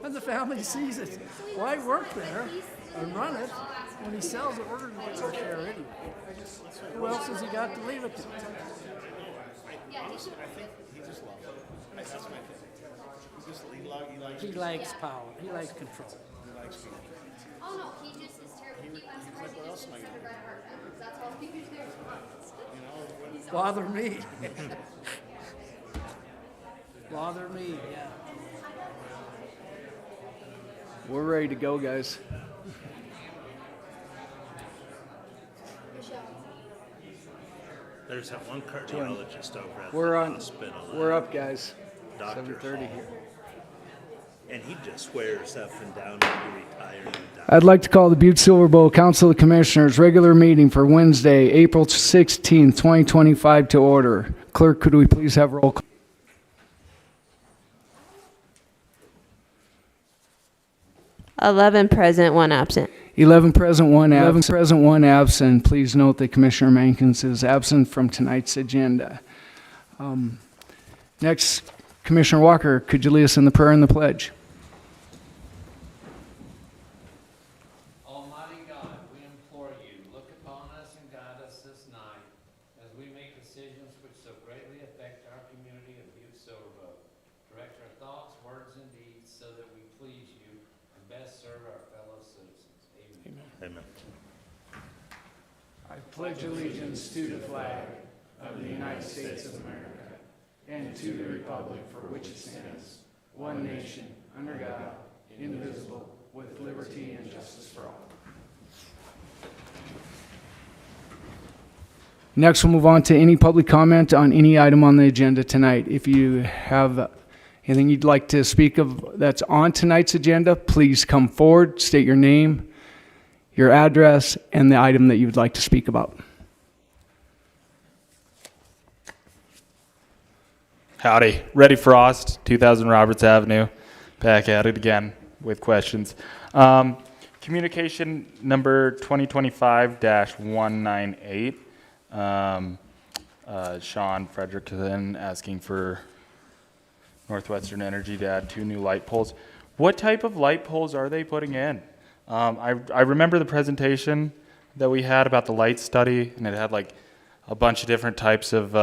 And the family sees it. Why work there and run it when he sells it? We're going to get our share anyway. Who else has he got to leave it to? I think he just loves it. That's my thing. He likes power. He likes control. He likes people. Oh no, he just is terrible. I'm surprised he just didn't send a red heart. That's all he was there. Bother me. Bother me, yeah. We're ready to go, guys. There's that one cardiologist over at We're the on. hospital. We're up, guys. Dr. 7:30 Hall. here. And he just swears up and down to be retired. I'd like to call the Butte-Silver Bowl Council of Commissioners regular meeting for Wednesday, April 16th, 2025 to order. Clerk, could we please have roll call? Eleven present, one absent. 11 present, 1 absent. 11 present, 1 absent. Please note that Commissioner Mankins is absent from tonight's agenda. Next, Commissioner Walker, could you lead us in the prayer and the pledge? Almighty God, we implore you, look upon us and guide us this night as we make decisions which so greatly affect our community of Butte-Silver. Direct our thoughts, words, and deeds so that we please you and best serve our fellow citizens. Amen. Amen. I pledge allegiance to the flag of the United States of America and to the republic for which it stands, one nation, under God, indivisible, with liberty and justice for all. Next, we'll move on to any public comment on any item on the agenda tonight. If you have anything you'd like to speak of that's on tonight's agenda, please come forward, state your name, your address, and the item that you would like to speak about. Howdy. Reddy Frost, 2000 Roberts Avenue. Back at it again with questions. Communication number 2025-198. Sean Frederickson asking for Northwestern Energy to add 2 new light poles. What type of light poles are they putting in? I remember the presentation that we had about the light study, and it had like a bunch of different types of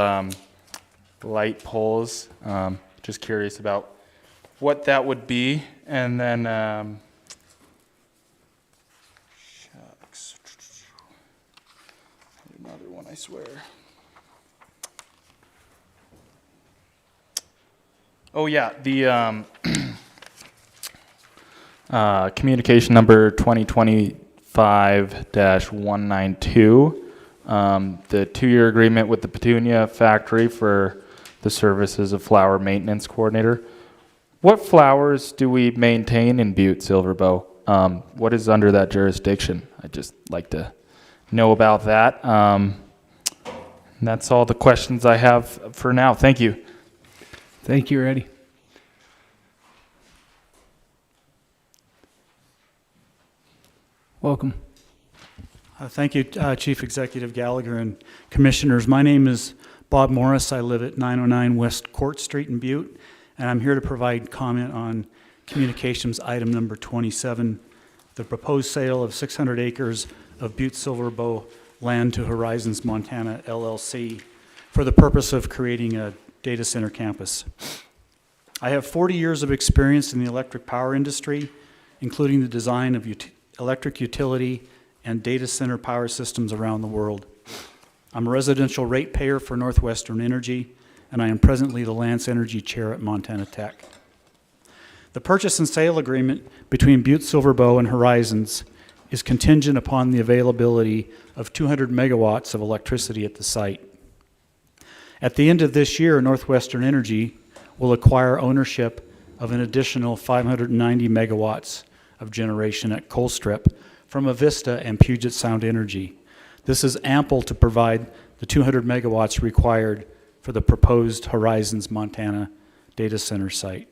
light poles. Just curious about what that would be. And then, shucks. Another one, I swear. Oh yeah, the communication number 2025-192. The 2-year agreement with the Petunia factory for the services of flower maintenance coordinator. What flowers do we maintain in Butte-Silver? What is under that jurisdiction? I'd just like to know about that. And that's all the questions I have for now. Thank you. Thank you, Eddie. Welcome. Thank you, Chief Executive Gallagher and Commissioners. My name is Bob Morris. I live at 909 West Court Street in Butte, and I'm here to provide comment on communications item number 27, the proposed sale of 600 acres of Butte-Silver Bow land to Horizons Montana LLC for the purpose of creating a data center campus. I have 40 years of experience in the electric power industry, including the design of electric utility and data center power systems around the world. I'm a residential ratepayer for Northwestern Energy, and I am presently the Lance Energy Chair at Montana Tech. The purchase and sale agreement between Butte-Silver Bow and Horizons is contingent upon the availability of 200 megawatts of electricity at the site. At the end of this year, Northwestern Energy will acquire ownership of an additional 590 megawatts of generation at Colstrip from Avista and Puget Sound Energy. This is ample to provide the 200 megawatts required for the proposed Horizons Montana data center site.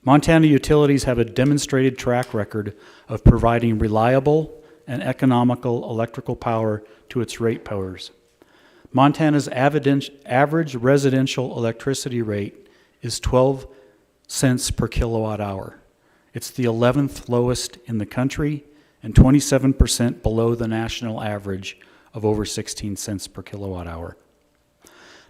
Montana utilities have a demonstrated track record of providing reliable and economical electrical power to its ratepayers. Montana's average residential electricity rate is 12 cents per kilowatt hour. It's the 11th lowest in the country and 27% below the national average of over 16 cents per kilowatt hour.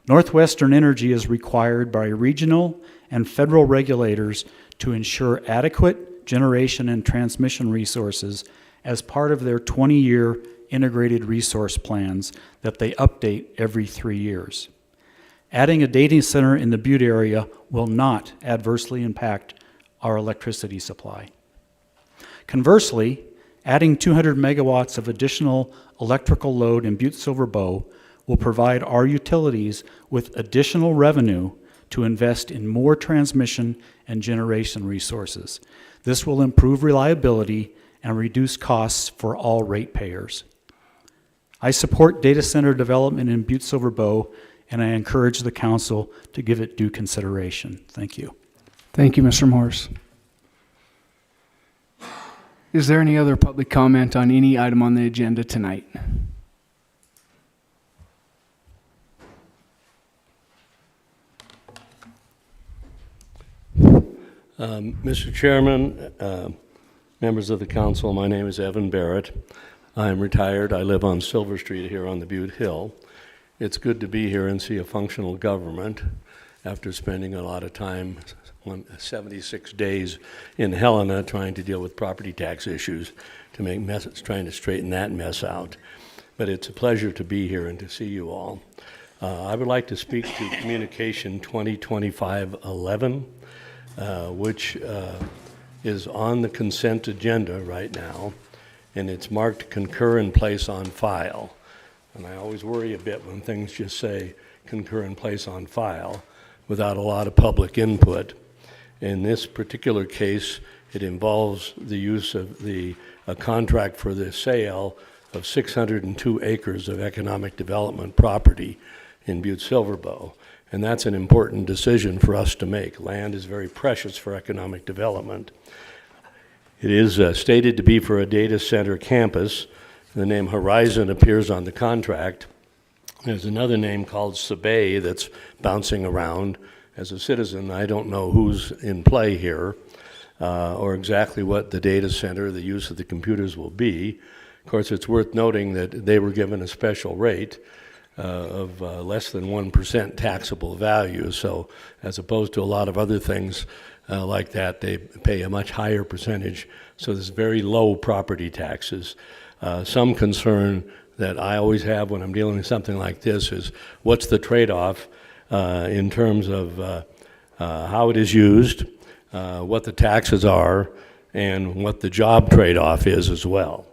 Northwestern Energy is required by regional and federal regulators to ensure adequate generation and transmission resources as part of their 20-year integrated resource plans that they update every 3 years. Adding a data center in the Butte area will not adversely impact our electricity supply. Conversely, adding 200 megawatts of additional electrical load in Butte-Silver Bow will provide our utilities with additional revenue to invest in more transmission and generation resources. This will improve reliability and reduce costs for all ratepayers. I support data center development in Butte-Silver Bow, and I encourage the council to give it due consideration. Thank you. Thank you, Mr. Morris. Is there any other public comment on any item on the agenda tonight? Mr. Chairman, members of the council, my name is Evan Barrett. I am retired. I live on Silver Street here on the Butte Hill. It's good to be here and see a functional government after spending a lot of time, 76 days in Helena trying to deal with property tax issues, trying to straighten that mess out. But it's a pleasure to be here and to see you all. I would like to speak to Communication 2025-11, which is on the consent agenda right now, and it's marked concur and place on file. And I always worry a bit when things just say concur and place on file without a lot of public input. In this particular case, it involves the use of a contract for the sale of 602 acres of economic development property in Butte-Silver Bow. And that's an important decision for us to make. Land is very precious for economic development. It is stated to be for a data center campus. The name Horizon appears on the contract. There's another name called Sabay that's bouncing around. As a citizen, I don't know who's in play here or exactly what the data center, the use of the computers will be. Of course, it's worth noting that they were given a special rate of less than 1% taxable value. So as opposed to a lot of other things like that, they pay a much higher percentage. So there's very low property taxes. Some concern that I always have when I'm dealing with something like this is what's the trade-off in terms of how it is used, what the taxes are, and what the job trade-off is as well.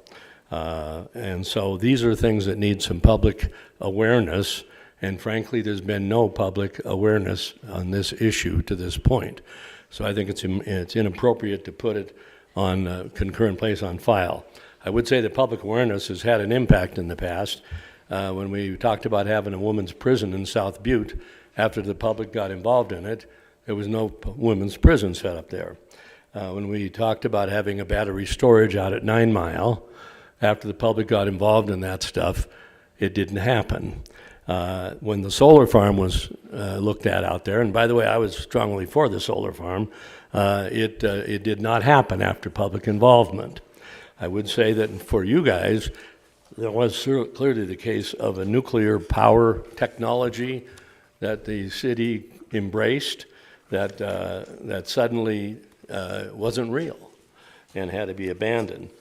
And so these are things that need some public awareness, and frankly, there's been no public awareness on this issue to this point. So I think it's inappropriate to put it on concurrent place on file. I would say that public awareness has had an impact in the past. When we talked about having a women's prison in South Butte, after the public got involved in it, there was no women's prison set up there. When we talked about having a battery storage out at 9 Mile, after the public got involved in that stuff, it didn't happen. When the solar farm was looked at out there, and by the way, I was strongly for the solar farm, it did not happen after public involvement. I would say that for you guys, there was clearly the case of a nuclear power technology that the city embraced that suddenly wasn't real and had to be abandoned.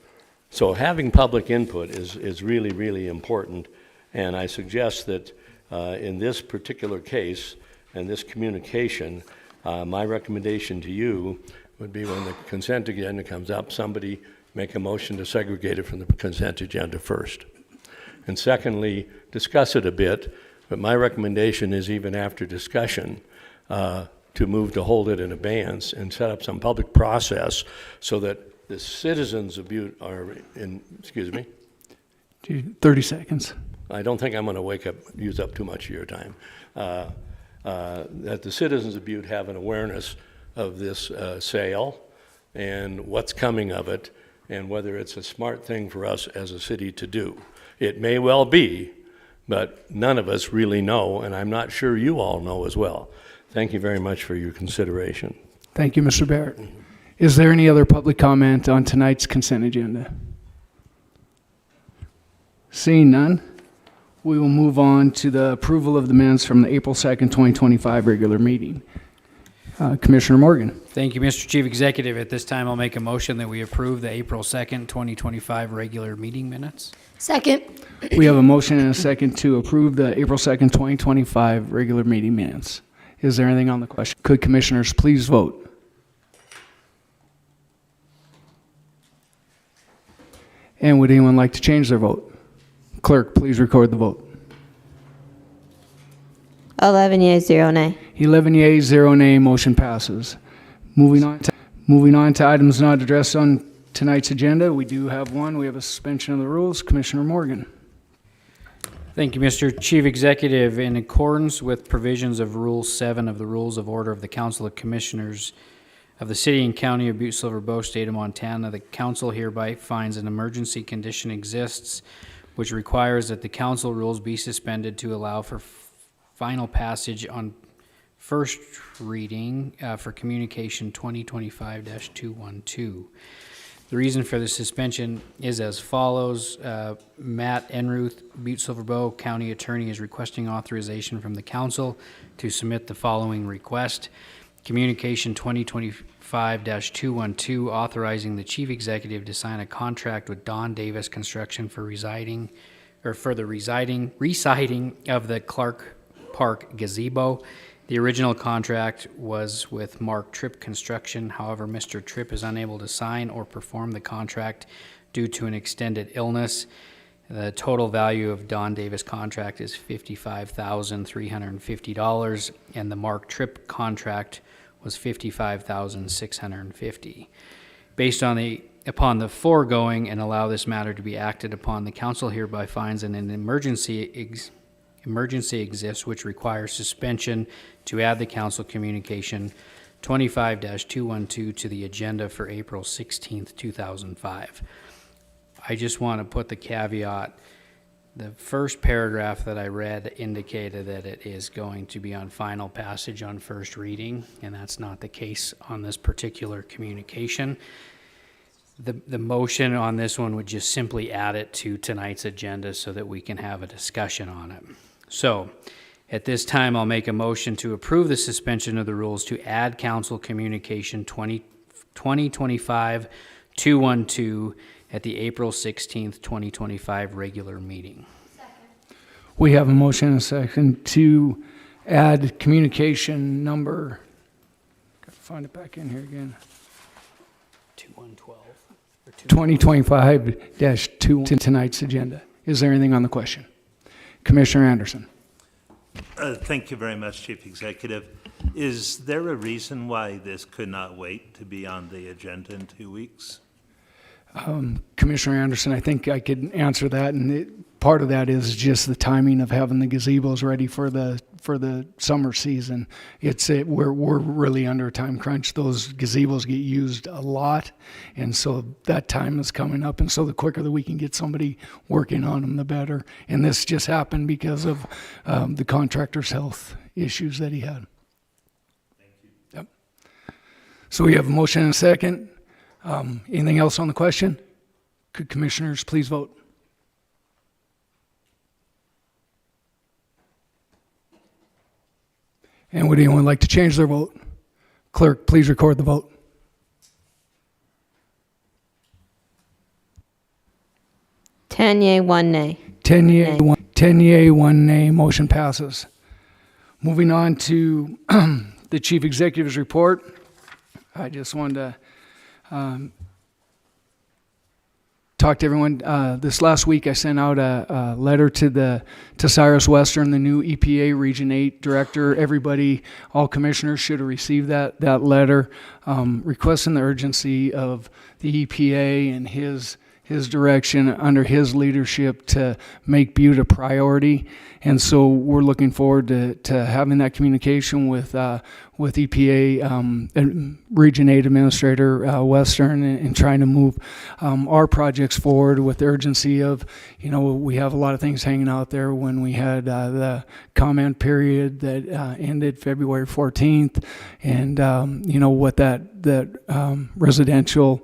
So having public input is really, really important, and I suggest that in this particular case and this communication, my recommendation to you would be when the consent agenda comes up, somebody make a motion to segregate it from the consent agenda first. And secondly, discuss it a bit, but my recommendation is even after discussion to move to hold it in abeyance and set up some public process so that the citizens of Butte are in, excuse me? 30 seconds. I don't think I'm going to use up too much of your time. That the citizens of Butte have an awareness of this sale and what's coming of it and whether it's a smart thing for us as a city to do. It may well be, but none of us really know, and I'm not sure you all know as well. Thank you very much for your consideration. Thank you, Mr. Barrett. Is there any other public comment on tonight's consent agenda? Seeing none, we will move on to the approval of the minutes from the April 2nd, 2025 regular meeting. Commissioner Morgan. Thank you, Mr. Chief Executive. At this time, I'll make a motion that we approve the April 2nd, 2025 regular meeting minutes. Second. We have a motion and a second to approve the April 2nd, 2025 regular meeting minutes. Is there anything on the question? Could commissioners please vote? And would anyone like to change their vote? Clerk, please record the vote. 11 yeas, 0 nay. 11 yeas, 0 nay, motion passes. Moving on to items not addressed on tonight's agenda, we do have one. We have a suspension of the rules. Commissioner Morgan. Thank you, Mr. Chief Executive. In accordance with provisions of Rule 7 of the Rules of Order of the Council of Commissioners of the City and County of Butte-Silver Bow, State of Montana, the Council hereby finds an emergency condition exists which requires that the Council rules be suspended to allow for final passage on first reading for Communication 2025-212. The reason for the suspension is as follows. Matt Enruth, Butte-Silver Bow County Attorney, is requesting authorization from the Council to submit the following request. Communication 2025-212, authorizing the Chief Executive to sign a contract with Don Davis Construction for reciting of the Clark Park gazebo. The original contract was with Mark Tripp Construction. However, Mr. Tripp is unable to sign or perform the contract due to an extended illness. The total value of Don Davis contract is $55,350, and the Mark Tripp contract was $55,650. Based upon the foregoing and allow this matter to be acted upon, the Council hereby finds an emergency exists which requires suspension to add the Council Communication 25-212 to the agenda for April 16th, 2005. I just want to put the caveat. The first paragraph that I read indicated that it is going to be on final passage on first reading, and that's not the case on this particular communication. The motion on this one would just simply add it to tonight's agenda so that we can have a discussion on it. So, at this time, I'll make a motion to approve the suspension of the rules to add Council Communication 2025-212 at the April 16th, 2025 regular meeting. We have a motion and a second to add communication number, got to find it back in here again, 2025-2 to tonight's agenda. Is there anything on the question? Commissioner Anderson. Thank you very much, Chief Executive. Is there a reason why this could not wait to be on the agenda in 2 weeks? Commissioner Anderson, I think I could answer that, and part of that is just the timing of having the gazebos ready for the summer season. We're really under a time crunch. Those gazebos get used a lot, and so that time is coming up. And so the quicker that we can get somebody working on them, the better. And this just happened because of the contractor's health issues that he had. Thank you. Yep. So we have a motion and a second. Anything else on the question? Could commissioners please vote? And would anyone like to change their vote? Clerk, please record the vote. Ten yea, 1 nay. 10 yea, 1 nay, motion passes. Moving on to the Chief Executive's report. I just wanted to talk to everyone. This last week I sent out a letter to Cyrus Western, the new EPA Region 8 Director. Everybody, all commissioners should have received that letter requesting the urgency of the EPA and his his direction, under his leadership to make Butte a priority. And so we're looking forward to having that communication with EPA, and Region 8 Administrator Western, and trying to move our projects forward with the urgency of, we have a lot of things hanging out there when we had the comment period that ended February 14th, and what that residential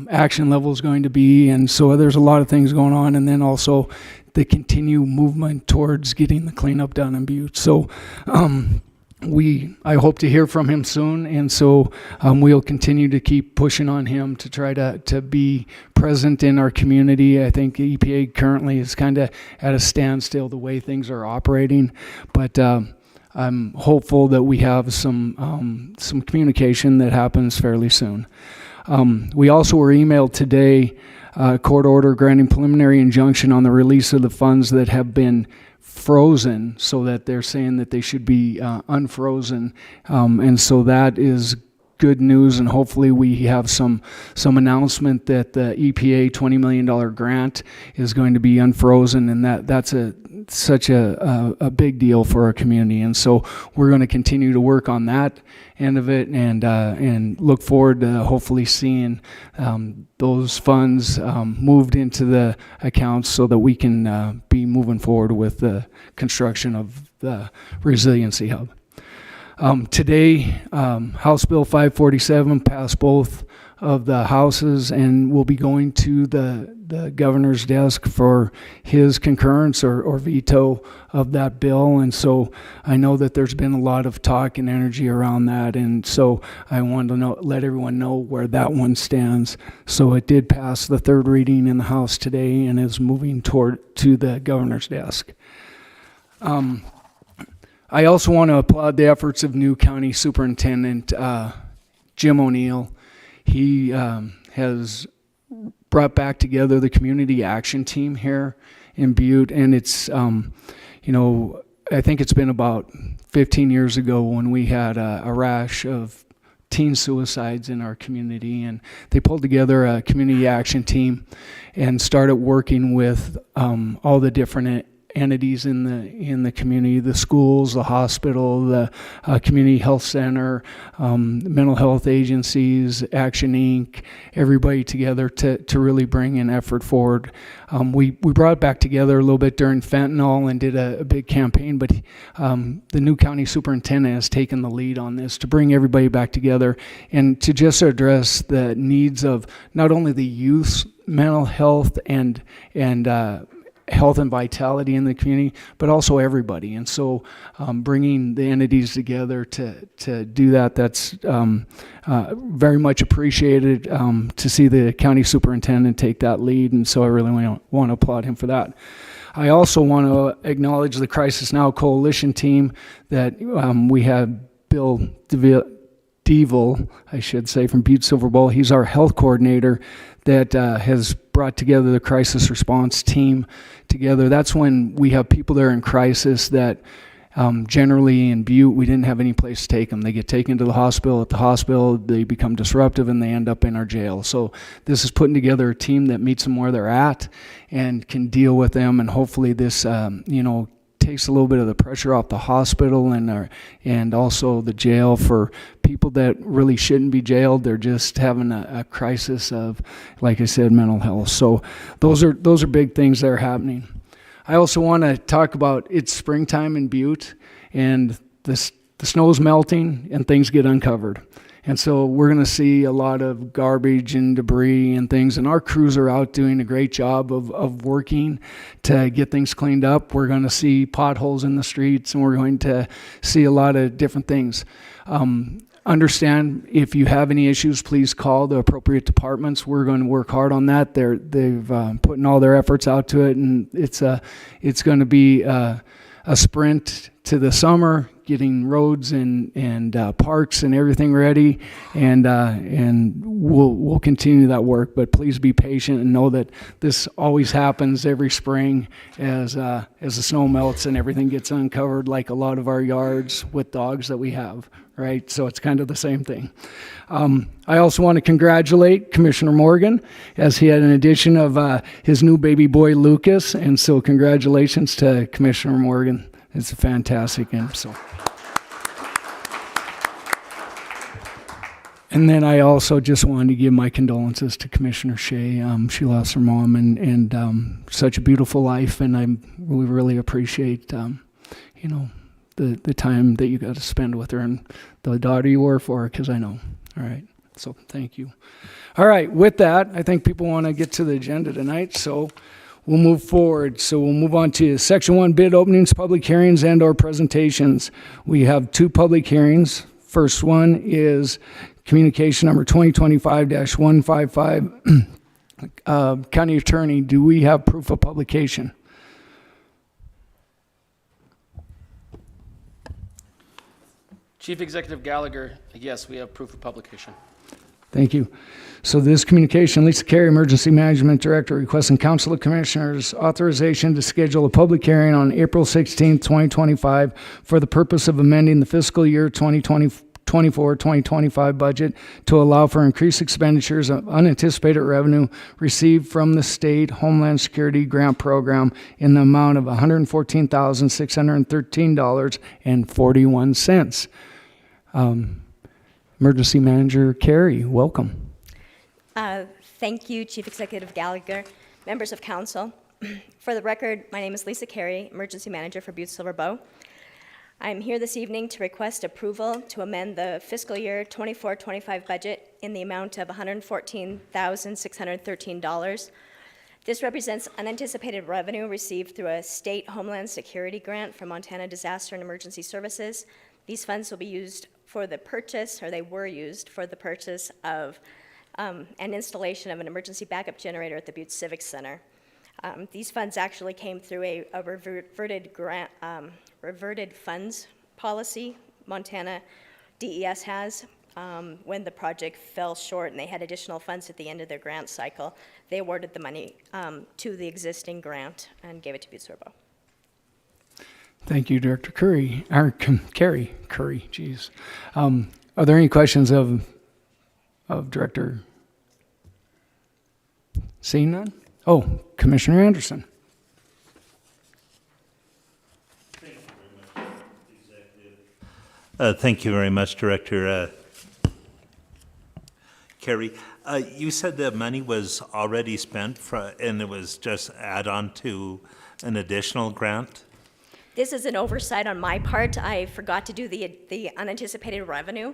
action level is going to be. And so there's a lot of things going on, and then also the continued movement towards getting the cleanup done in Butte. So I hope to hear from him soon, and so we'll continue to keep pushing on him to try to be present in our community. I think EPA currently is kind of at a standstill the way things are operating, but I'm hopeful that we have some communication that happens fairly soon. We also were emailed today court order granting preliminary injunction on the release of the funds that have been frozen, so that they're saying that they should be unfrozen, and so that is good news, and hopefully we have some announcement that the EPA $20 million grant is going to be unfrozen, and that's such a big deal for our community. And so we're going to continue to work on that end of it, and look forward to hopefully seeing those funds moved into the accounts so that we can be moving forward with the construction of the resiliency hub. Today, House Bill 547 passed both of the houses, and will be going to the governor's desk for his concurrence or veto of that bill. And so I know that there's been a lot of talk and energy around that, and so I wanted to let everyone know where that one stands. So it did pass the third reading in the House today and is moving to the governor's desk. I also want to applaud the efforts of new County Superintendent Jim O'Neill. He has brought back together the community action team here in Butte, and it's, I think it's been about 15 years ago when we had a rash of teen suicides in our community, and they pulled together a community action team and started working with all the different entities in the community, the schools, the hospital, the community health center, mental health agencies, Action Inc., everybody together to really bring an effort forward. We brought it back together a little bit during fentanyl and did a big campaign, but the new county superintendent has taken the lead on this to bring everybody back together and to just address the needs of not only the youth's mental health and health and vitality in the community, but also everybody. And so bringing the entities together to do that's very much appreciated, to see the county superintendent take that lead. And so I really want to applaud him for that. I also want to acknowledge the Crisis Now Coalition team that we had Bill Devil, I should say, from Butte-Silver Bowl. He's our health coordinator that has brought together the crisis response team together. That's when we have people that are in crisis that generally in Butte, we didn't have any place to take them. They get taken to the hospital. At the hospital, they become disruptive and they end up in our jail. So this is putting together a team that meets them where they're at and can deal with them. And hopefully this, takes a little bit of the pressure off the hospital and also the jail for people that really shouldn't be jailed. They're just having a crisis of, like I said, mental health. So those are big things that are happening. I also want to talk about it's springtime in Butte, and the snow's melting and things get uncovered. And so we're going to see a lot of garbage and debris and things, and our crews are out doing a great job of working to get things cleaned up. We're going to see potholes in the streets, and we're going to see a lot of different things. Understand, if you have any issues, please call the appropriate departments. We're going to work hard on that. They've putting all their efforts out to it, and it's going to be a sprint to the summer, getting roads and parks and everything ready, and we'll continue that work. But please be patient and know that this always happens every spring as the snow melts and everything gets uncovered, like a lot of our yards with dogs that we have, right? So it's kind of the same thing. I also want to congratulate Commissioner Morgan as he had an addition of his new baby boy, Lucas. And so congratulations to Commissioner Morgan. It's fantastic. And so. And then I also just wanted to give my condolences to Commissioner Shea. She lost her mom and such a beautiful life. And we really appreciate, the time that you got to spend with her and the daughter you were for her, because I know. All right. So thank you. All right. With that, I think people want to get to the agenda tonight. So we'll move forward. So we'll move on to Section 1, bid openings, public hearings, and or presentations. We have 2 public hearings. First one is communication number 2025-155. County Attorney, do we have proof of publication? Chief Executive Gallagher, yes, we have proof of publication. Thank you. So this communication, Lisa Carey, Emergency Management Director, requesting Council of Commissioners authorization to schedule a public hearing on April 16, 2025 for the purpose of amending the fiscal year 2024-2025 budget to allow for increased expenditures of unanticipated revenue received from the State Homeland Security Grant Program in the amount of $114,613.41. Emergency Manager Carey, welcome. Thank you, Chief Executive Gallagher, members of council. For the record, my name is Lisa Carey, Emergency Manager for Butte-Silver. I'm here this evening to request approval to amend the fiscal year 24-25 budget in the amount of $114,613. This represents unanticipated revenue received through a state Homeland Security grant from Montana Disaster and Emergency Services. These funds will be used for the purchase, or they were used for the purchase of an installation of an emergency backup generator at the Butte Civic Center. These funds actually came through a reverted funds policy Montana DES has. When the project fell short and they had additional funds at the end of their grant cycle, they awarded the money to the existing grant and gave it to Butte-Silver. Thank you, Director Curry. Carey, geez. Are there any questions of Director? Seeing none? Oh, Commissioner Anderson. Thank you very much, Director Carey. You said the money was already spent and it was just add-on to an additional grant? This is an oversight on my part. I forgot to do the unanticipated revenue.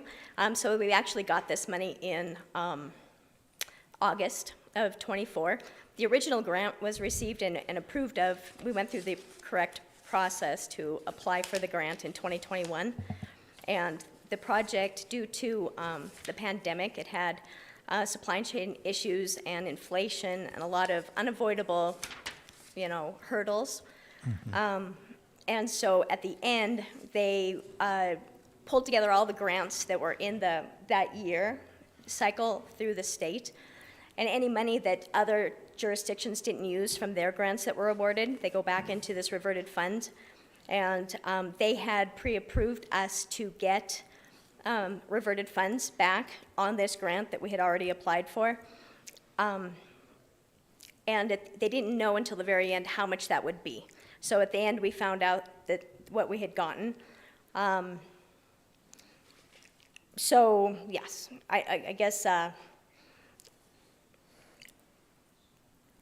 So we actually got this money in August of 24. The original grant was received and approved of. We went through the correct process to apply for the grant in 2021. And the project, due to the pandemic, it had supply chain issues and inflation and a lot of unavoidable, hurdles. Mm-hmm. And so at the end, they pulled together all the grants that were in that year cycle through the state. And any money that other jurisdictions didn't use from their grants that were awarded, they go back into this reverted fund. And they had pre-approved us to get reverted funds back on this grant that we had already applied for. And they didn't know until the very end how much that would be. So at the end, we found out that what we had gotten. So yes, I guess the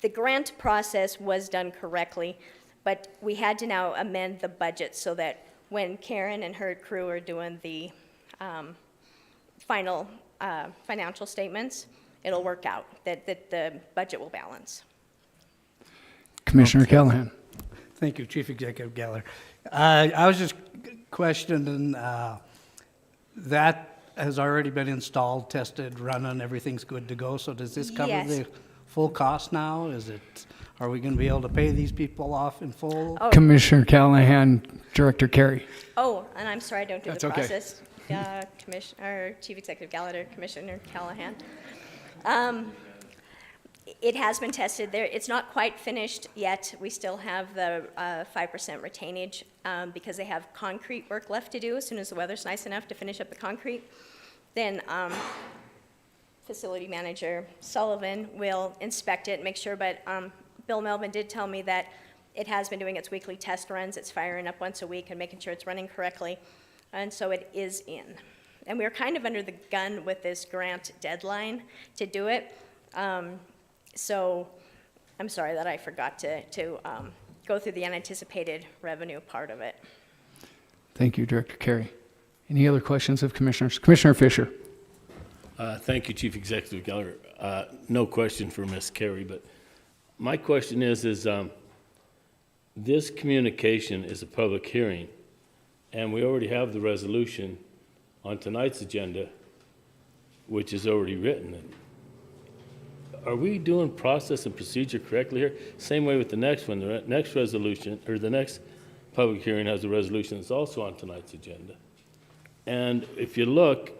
grant process was done correctly, but we had to now amend the budget so that when Karen and her crew are doing the final financial statements, it'll work out, that the budget will balance. Commissioner Callahan. Thank you, Chief Executive Gallagher. I was just questioning that has already been installed, tested, running, everything's good to go. So does this cover Yes. the full cost now? Is it Are we going to be able to pay these people off in full? Oh, Commissioner Callahan, Director Carey. oh, and I'm sorry, I don't do That's the okay. process. Commissioner, Chief Executive Gallagher, Commissioner Callahan. It has been tested there. It's not quite finished yet. We still have the 5% retainage because they have concrete work left to do. As soon as the weather's nice enough to finish up the concrete, then facility manager Sullivan will inspect it, make sure. But Bill Melvin did tell me that it has been doing its weekly test runs. It's firing up once a week and making sure it's running correctly. And so it is in. And we were kind of under the gun with this grant deadline to do it. So I'm sorry that I forgot to go through the unanticipated revenue part of it. Thank you, Director Carey. Any other questions of commissioners? Commissioner Fisher. Thank you, Chief Executive Gallagher. No question for Ms. Carey, but my question is this communication is a public hearing, and we already have the resolution on tonight's agenda, which is already written. Are we doing process and procedure correctly here? Same way with the next one. The next resolution, or the next public hearing has a resolution that's also on tonight's agenda. And if you look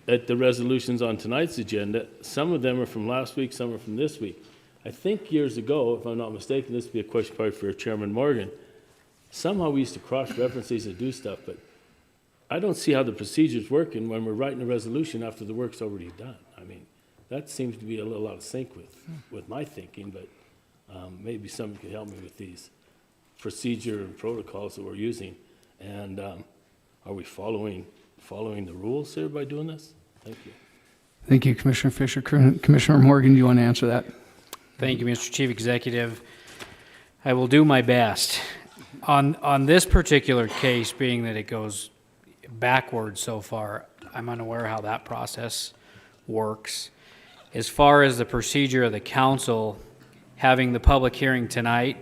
at the resolutions on tonight's agenda, some of them are from last week, some are from this week. I think years ago, if I'm not mistaken, this would be a question probably for Chairman Morgan, somehow we used to cross-reference these and do stuff, but I don't see how the procedure's working when we're writing a resolution after the work's already done. I mean, that seems to be a little out of sync with my thinking, but maybe someone could help me with these procedure and protocols that we're using. And are we following the rules here by doing this? Thank you. Thank you, Commissioner Fisher. Commissioner Morgan, do you want to answer that? Thank you, Mr. Chief Executive. I will do my best. On this particular case, being that it goes backwards so far, I'm unaware how that process works. As far as the procedure of the council having the public hearing tonight,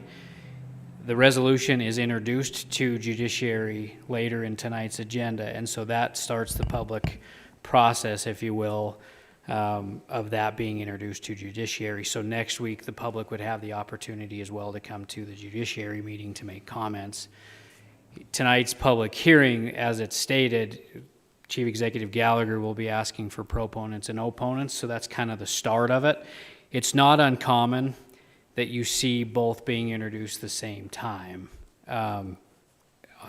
the resolution is introduced to judiciary later in tonight's agenda, and so that starts the public process, if you will, of that being introduced to judiciary. So next week, the public would have the opportunity as well to come to the judiciary meeting to make comments. Tonight's public hearing, as it's stated, Chief Executive Gallagher will be asking for proponents and opponents, so that's kind of the start of it. It's not uncommon that you see both being introduced the same time. On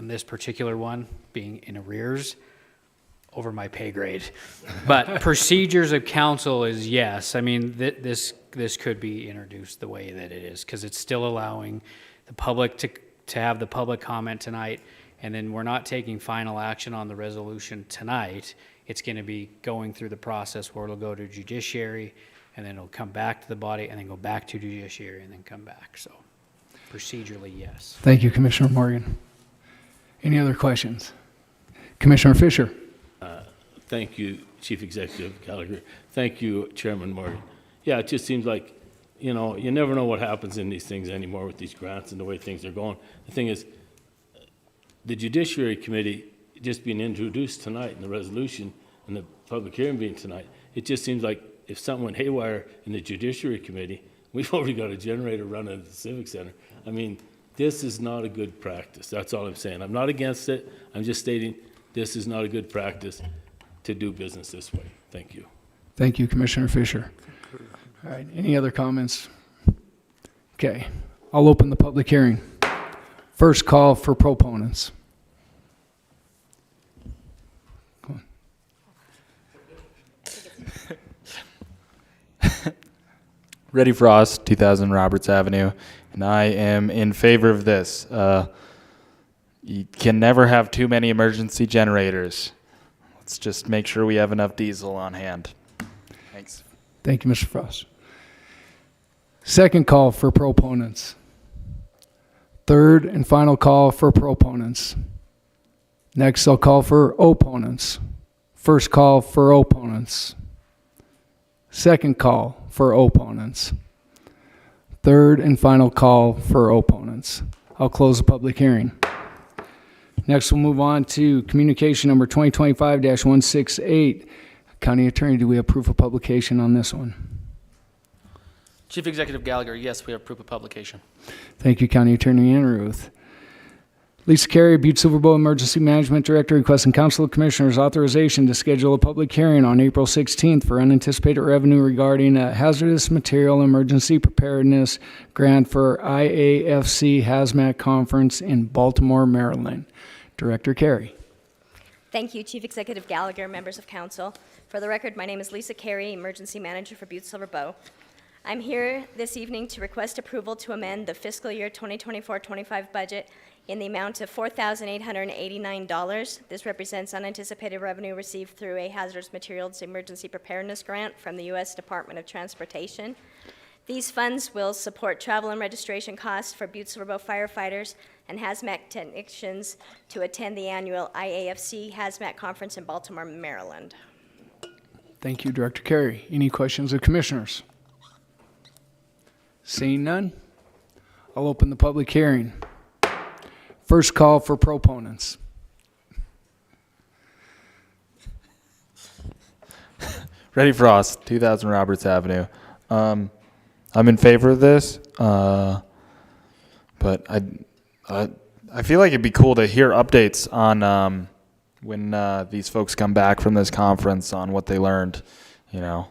this particular one, being in arrears, over my pay grade. But procedures of council is yes. I mean, this could be introduced the way that it is, because it's still allowing the public to have the public comment tonight, and then we're not taking final action on the resolution tonight. It's going to be going through the process where it'll go to judiciary, and then it'll come back to the body, and then go back to judiciary, and then come back. So procedurally, yes. Thank you, Commissioner Morgan. Any other questions? Commissioner Fisher. Thank you, Chief Executive Gallagher. Thank you, Chairman Morgan. Yeah, it just seems like, you never know what happens in these things anymore with these grants and the way things are going. The thing is, the Judiciary Committee just being introduced tonight in the resolution and the public hearing being tonight, it just seems like if something went haywire in the Judiciary Committee, we've already got a generator running at the Civic Center. I mean, this is not a good practice. That's all I'm saying. I'm not against it. I'm just stating this is not a good practice to do business this way. Thank you. Thank you, Commissioner Fisher. All right, any other comments? Okay, I'll open the public hearing. First call for proponents. Go on. Reddy Frost, 2000 Roberts Avenue, and I am in favor of this. You can never have too many emergency generators. Let's just make sure we have enough diesel on hand. Thanks. Thank you, Mr. Frost. Second call for proponents. Third and final call for proponents. Next, I'll call for opponents. First call for opponents. Second call for opponents. Third and final call for opponents. I'll close the public hearing. Next, we'll move on to communication number 2025-168. County Attorney, do we have proof of publication on this one? Chief Executive Gallagher, yes, we have proof of publication. Thank you, County Attorney Enruth. Lisa Carey, Butte-Silver Bow Emergency Management Director, requesting Council of Commissioners authorization to schedule a public hearing on April 16th for unanticipated revenue regarding a hazardous material emergency preparedness grant for IAFC Hazmat Conference in Baltimore, Maryland. Director Carey. Thank you, Chief Executive Gallagher, members of council. For the record, my name is Lisa Carey, Emergency Manager for Butte-Silver Bow. I'm here this evening to request approval to amend the fiscal year 2024-25 budget in the amount of $4,889. This represents unanticipated revenue received through a hazardous materials emergency preparedness grant from the U.S. Department of Transportation. These funds will support travel and registration costs for Butte-Silver Bow firefighters and hazmat technicians to attend the annual IAFC Hazmat Conference in Baltimore, Maryland. Thank you, Director Carey. Any questions of commissioners? Seeing none, I'll open the public hearing. First call for proponents. Reddy Frost, 2000 Roberts Avenue. I'm in favor of this, but I feel like it'd be cool to hear updates on when these folks come back from this conference on what they learned. You know,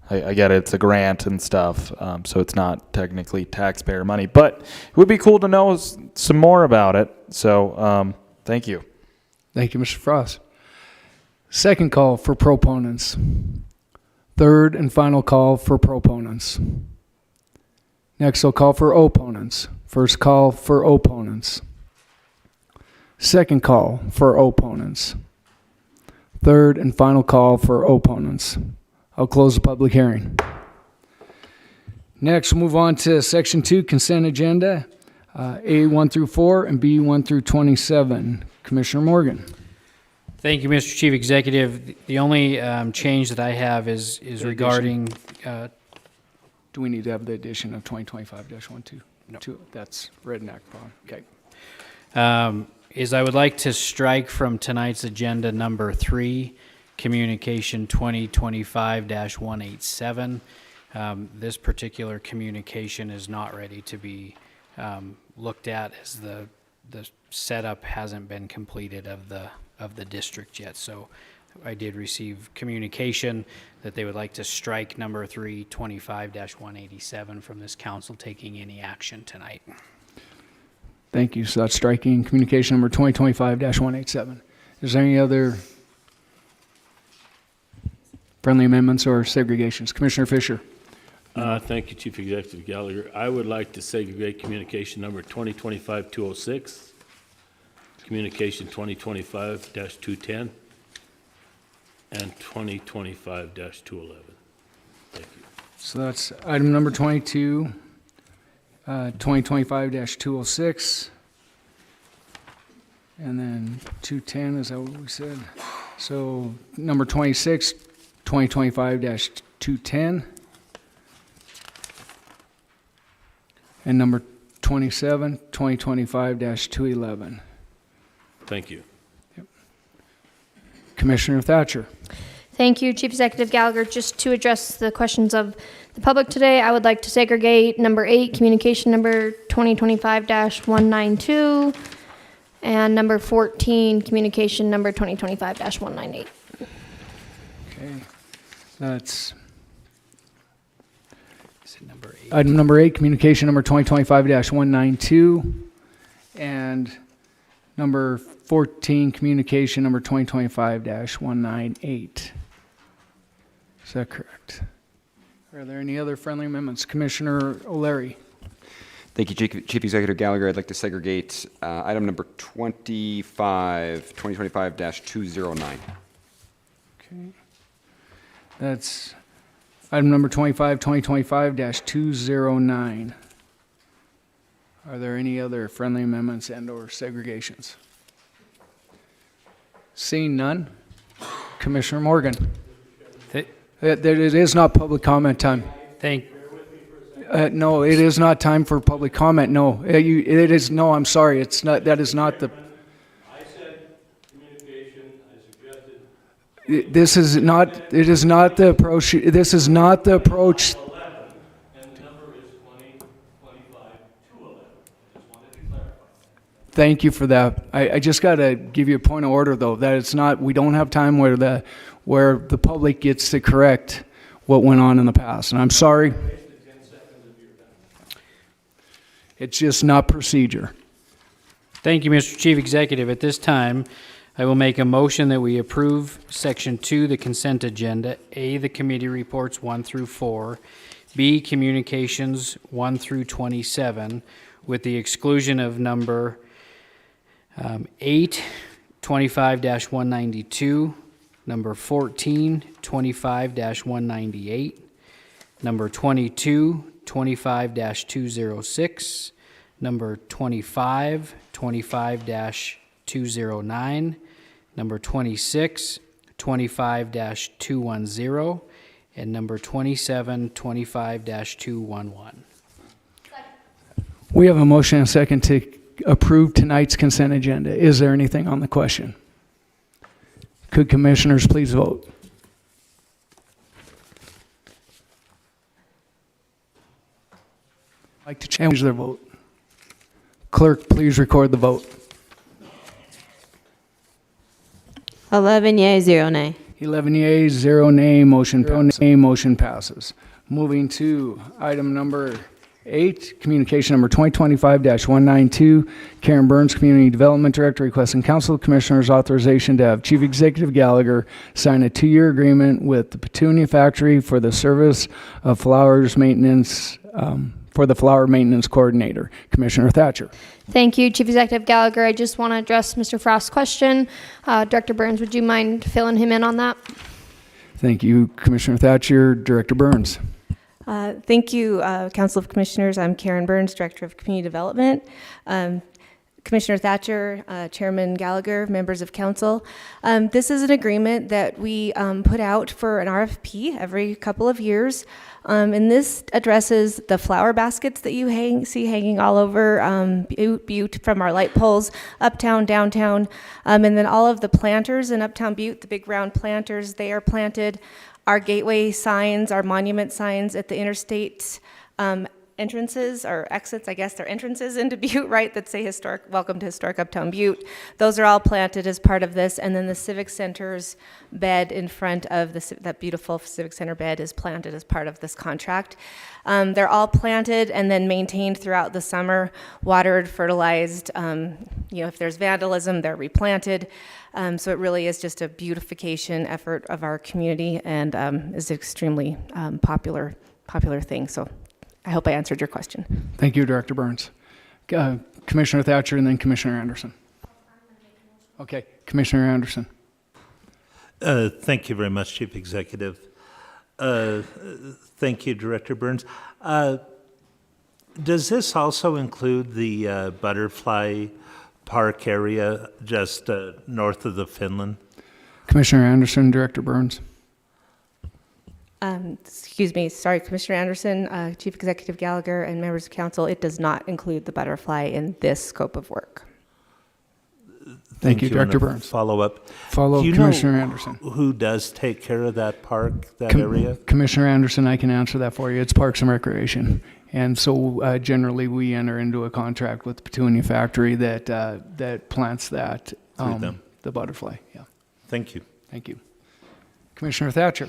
I get it, it's a grant and stuff, so it's not technically taxpayer money, but it would be cool to know some more about it. So thank you. Thank you, Mr. Frost. Second call for proponents. Third and final call for proponents. Next, I'll call for opponents. First call for opponents. Second call for opponents. Third and final call for opponents. I'll close the public hearing. Next, we'll move on to Section 2, Consent Agenda, A1 through 4 and B1 through 27. Commissioner Morgan. Thank you, Mr. Chief Executive. The only change that I have is regarding... Do we need to have the addition of 2025-12? No. That's read and acted upon. Okay. Is I would like to strike from tonight's agenda number 3, Communication 2025-187. This particular communication is not ready to be looked at, as the setup hasn't been completed of the district yet. So I did receive communication that they would like to strike number 3, 25-187 from this council taking any action tonight. Thank you. So that's striking communication number 2025-187. Is there any other friendly amendments or segregations? Commissioner Fisher. Thank you, Chief Executive Gallagher. I would like to segregate communication number 2025-206, communication 2025-210, and 2025-211. Thank you. So that's item number 22, 2025-206, and then 210, is that what we said? So number 26, 2025-210, and number 27, 2025-211. Thank you. Yep. Commissioner Thatcher. Thank you, Chief Executive Gallagher. Just to address the questions of the public today, I would like to segregate number 8, communication number 2025-192, and number 14, communication number 2025-198. Okay, that's Number 8. item number 8, communication number 2025-192, and number 14, communication number 2025-198. Is that correct? Are there any other friendly amendments? Commissioner O'Leary. Thank you, Chief Executive Gallagher. I'd like to segregate item number 2025-209. Okay. That's item number 2025-209. Are there any other friendly amendments and or segregations? Seeing none, Commissioner Morgan. It is not public comment time. No, it is not time for public comment. No, it is. No, I'm sorry. It's not. That is not the. I said communication. I suggested. This is not. It is not the approach. This is not the approach. 11 and number Thank you for that. I just got to give you a point of order, though, that it's not, we don't have time where the public gets to correct what went on in the past. And I'm sorry. It's just not procedure. Thank you, Mr. Chief Executive. At this time, I will make a motion that we approve Section 2, the consent agenda, A, the committee reports 1 through 4, B, communications 1 through 27, with the exclusion of number 8, 25-192, number 14, 25-198, number 22, 25-206, number 25, 25-209, number 26, 25-210, and number 27, 25-211. We have a motion and a second to approve tonight's consent agenda. Is there anything on the question? Could commissioners please vote? Like to change their vote. Clerk, please record the vote. 11 yea, 0 nay. 11 yeas, 0 nay, motion passes. Moving to item number 8, communication number 2025-192, Karen Burns, Community Development Director, requesting Council Commissioners authorization to have Chief Executive Gallagher sign a 2-year agreement with the Petunia Factory for the service of flowers maintenance, for the flower maintenance coordinator. Commissioner Thatcher. Thank you, Chief Executive Gallagher. I just want to address Mr. Frost's question. Director Burns, would you mind filling him in on that? Thank you, Commissioner Thatcher. Director Burns. Thank you, Council of Commissioners. I'm Karen Burns, Director of Community Development. Commissioner Thatcher, Chairman Gallagher, members of council. This is an agreement that we put out for an RFP every couple of years. And this addresses the flower baskets that you see hanging all over Butte, from our light poles, uptown, downtown, and then all of the planters in uptown Butte, the big round planters, they are planted. Our gateway signs, our monument signs at the interstate entrances or exits, I guess they're entrances into Butte, right, that say historic, welcome to historic Uptown Butte. Those are all planted as part of this, and then the Civic Center's bed in front of that beautiful Civic Center bed is planted as part of this contract. They're all planted and then maintained throughout the summer, watered, fertilized. If there's vandalism, they're replanted. So it really is just a beautification effort of our community and is an extremely popular thing. So I hope I answered your question. Thank you, Director Burns. Commissioner Thatcher and then Commissioner Anderson. Okay, Commissioner Anderson. Thank you very much, Chief Executive. Thank you, Director Burns. Does this also include the Butterfly Park area just north of the Finland? Commissioner Anderson, Director Burns. Excuse me, sorry, Commissioner Anderson, Chief Executive Gallagher, and members of council, it does not include the Butterfly in this scope of work. Thank you, Director Burns. Follow up. Follow up, Commissioner Anderson. Who does take care of that park, that area? Commissioner Anderson, I can answer that for you. It's Parks and Recreation. And so generally we enter into a contract with the Petunia Factory that plants that, the butterfly. Yeah. Thank you. Thank you. Commissioner Thatcher.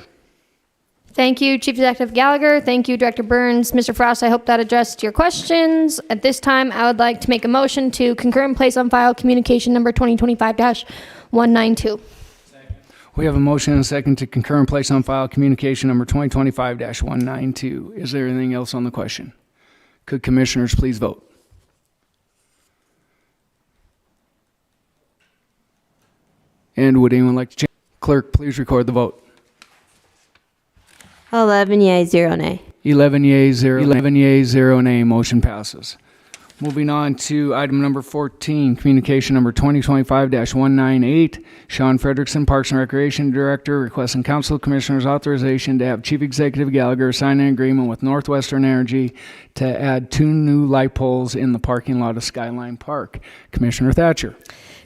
Thank you, Chief Executive Gallagher. Thank you, Director Burns. Mr. Frost, I hope that addressed your questions. At this time, I would like to make a motion to concur and place on file communication number 2025-192. We have a motion and a second to concur and place on file communication number 2025-192. Is there anything else on the question? Could commissioners please vote? And would anyone like to change? Clerk, please record the vote. 11 yea, 0 nay. 11 yeas, 0 nay. Motion passes. Moving on to item number 14, communication number 2025-198. Sean Frederickson, Parks and Recreation Director, requesting Council Commissioners authorization to have Chief Executive Gallagher sign an agreement with Northwestern Energy to add 2 new light poles in the parking lot of Skyline Park. Commissioner Thatcher.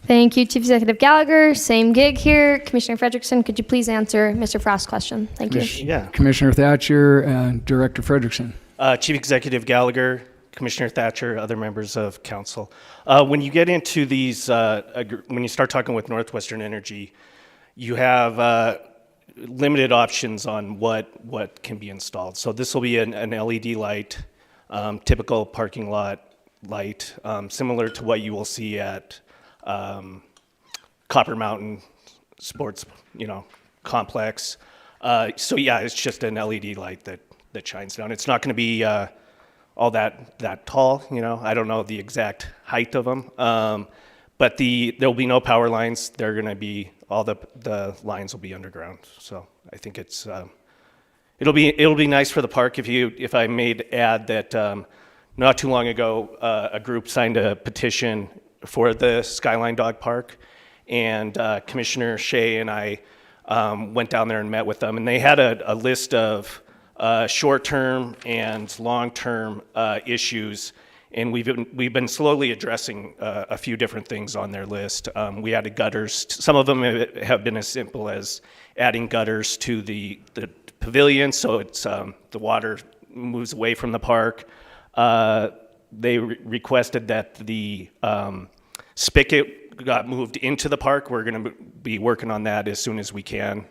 Thank you, Chief Executive Gallagher. Same gig here. Commissioner Frederickson, could you please answer Mr. Frost's question? Thank you. Yeah. Commissioner Thatcher, Director Frederickson. Chief Executive Gallagher, Commissioner Thatcher, other members of council. When you get into these, when you start talking with Northwestern Energy, you have limited options on what can be installed. So this will be an LED light, typical parking lot light, similar to what you will see at Copper Mountain Sports, complex. So yeah, it's just an LED light that shines down. It's not going to be all that tall. I don't know the exact height of them, but there'll be no power lines. They're going to be all the lines will be underground. So I think it'll be nice for the park. If I may add that not too long ago, a group signed a petition for the Skyline Dog Park, and Commissioner Shea and I went down there and met with them, and they had a list of short-term and long-term issues, and we've been slowly addressing a few different things on their list. We added gutters. Some of them have been as simple as adding gutters to the pavilion, so it's the water moves away from the park. They requested that the spigot got moved into the park. We're going to be working on that as soon as we can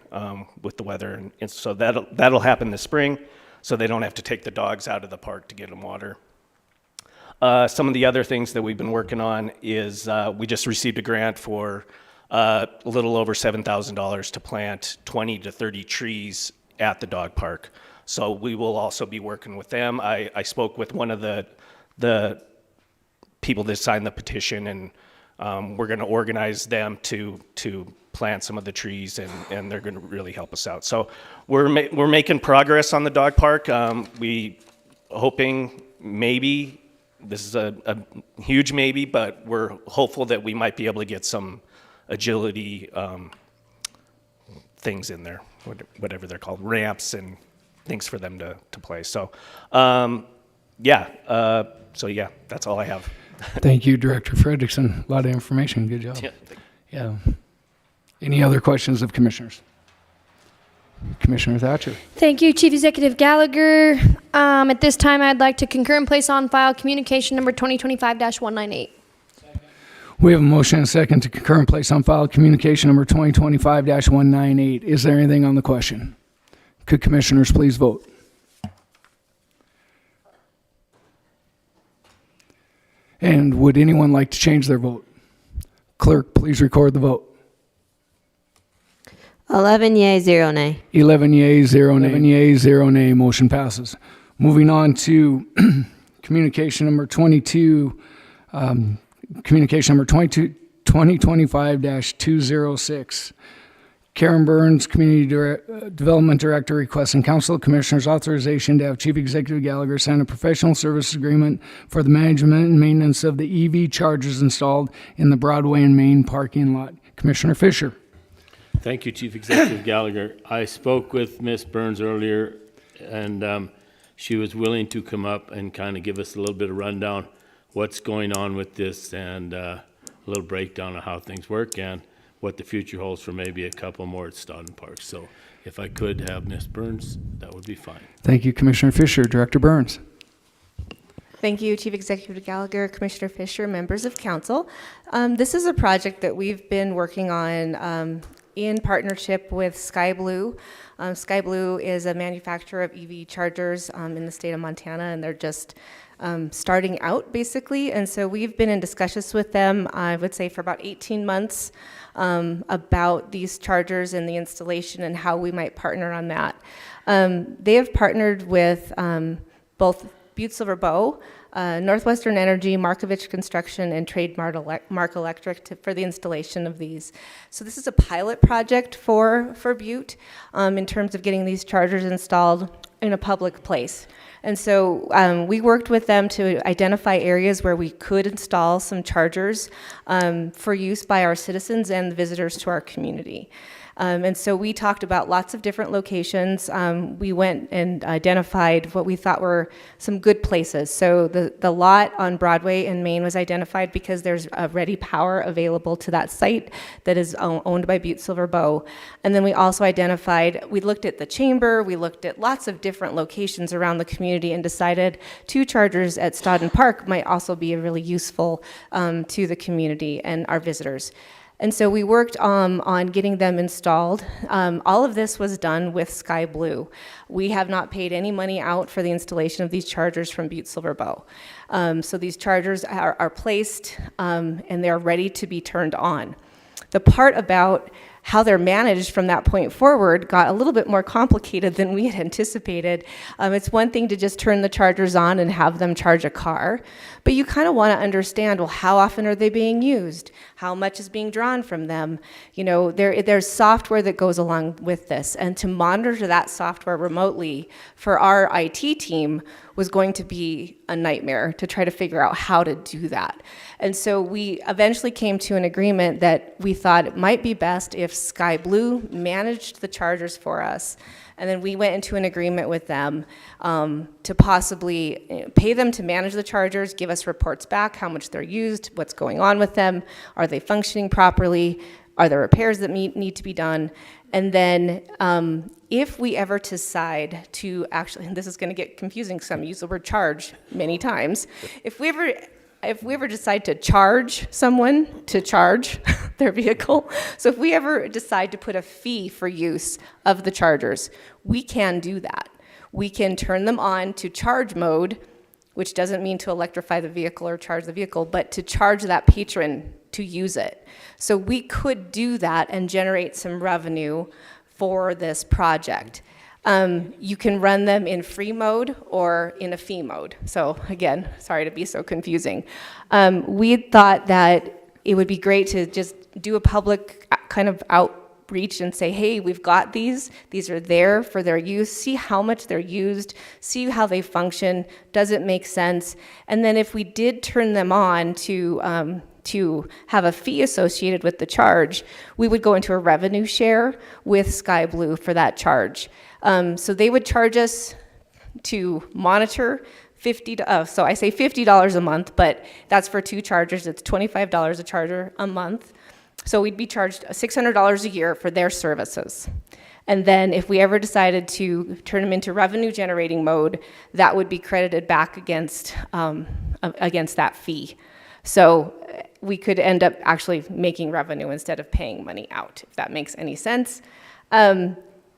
with the weather, and so that'll happen this spring, so they don't have to take the dogs out of the park to get them water. Some of the other things that we've been working on is we just received a grant for a little over $7,000 to plant 20 to 30 trees at the dog park. So we will also be working with them. I spoke with one of the people that signed the petition, and we're going to organize them to plant some of the trees, and they're going to really help us out. So we're making progress on the dog park. We hoping maybe, this is a huge maybe, but we're hopeful that we might be able to get some agility things in there, whatever they're called, ramps and things for them to play. So yeah, that's all I have. Thank you, Director Fredrickson. A lot of information. Good job. Yeah. Any other questions of commissioners? Commissioner Thatcher. Thank you, Chief Executive Gallagher. At this time, I'd like to concur and place on file communication number 2025-198. We have a motion and a second to concur and place on file communication number 2025-198. Is there anything on the question? Could commissioners please vote? And would anyone like to change their vote? Clerk, please record the vote. 11 yea, 0 nay. 11 yea, 0 nay. 11 yea, 0 nay. Motion passes. Moving on to communication number 22, communication number 2025-206. Karen Burns, Community Development Director, requesting Council of Commissioners authorization to have Chief Executive Gallagher sign a professional services agreement for the management and maintenance of the EV chargers installed in the Broadway and Main parking lot. Commissioner Fisher. Thank you, Chief Executive Gallagher. I spoke with Ms. Burns earlier, and she was willing to come up and kind of give us a little bit of rundown what's going on with this, and a little breakdown of how things work and what the future holds for maybe a couple more at Stoughton Park. So if I could have Ms. Burns, that would be fine. Thank you, Commissioner Fisher. Director Burns. Thank you, Chief Executive Gallagher, Commissioner Fisher, members of council. This is a project that we've been working on in partnership with Sky Blue. Sky Blue is a manufacturer of EV chargers in the state of Montana, and they're just starting out basically. And so we've been in discussions with them, I would say for about 18 months, about these chargers and the installation and how we might partner on that. They have partnered with both Butte-Silver Bow, Northwestern Energy, Markovich Construction, and Trademark Electric for the installation of these. So this is a pilot project for Butte in terms of getting these chargers installed in a public place. And so we worked with them to identify areas where we could install some chargers for use by our citizens and visitors to our community. And so we talked about lots of different locations. We went and identified what we thought were some good places. So the lot on Broadway in Maine was identified because there's ready power available to that site that is owned by Butte-Silver Bow. And then we also identified, we looked at the chamber, we looked at lots of different locations around the community and decided 2 chargers at Stodden Park might also be really useful to the community and our visitors. And so we worked on getting them installed. All of this was done with Sky Blue. We have not paid any money out for the installation of these chargers from Butte-Silver Bow. So these chargers are placed and they're ready to be turned on. The part about how they're managed from that point forward got a little bit more complicated than we had anticipated. It's one thing to just turn the chargers on and have them charge a car, but you kind of want to understand, well, how often are they being used? How much is being drawn from them? You know, there's software that goes along with this, and to monitor that software remotely for our IT team was going to be a nightmare to try to figure out how to do that. And so we eventually came to an agreement that we thought it might be best if Sky Blue managed the chargers for us. And then we went into an agreement with them to possibly pay them to manage the chargers, give us reports back, how much they're used, what's going on with them, are they functioning properly, are there repairs that need to be done. And then if we ever decide to actually, and this is going to get confusing because I'm using the word charge many times, if we ever decide to charge someone to charge their vehicle, so if we ever decide to put a fee for use of the chargers, we can do that. We can turn them on to charge mode, which doesn't mean to electrify the vehicle or charge the vehicle, but to charge that patron to use it. So we could do that and generate some revenue for this project. You can run them in free mode or in a fee mode. So again, sorry to be so confusing. We thought that it would be great to just do a public kind of outreach and say, hey, we've got these are there for their use, see how much they're used, see how they function, does it make sense? And then if we did turn them on to have a fee associated with the charge, we would go into a revenue share with Sky Blue for that charge. So they would charge us to monitor so I say $50 a month, but that's for 2 chargers. It's $25 a charger a month. So we'd be charged $600 a year for their services. And then if we ever decided to turn them into revenue generating mode, that would be credited back against that fee. So we could end up actually making revenue instead of paying money out, if that makes any sense.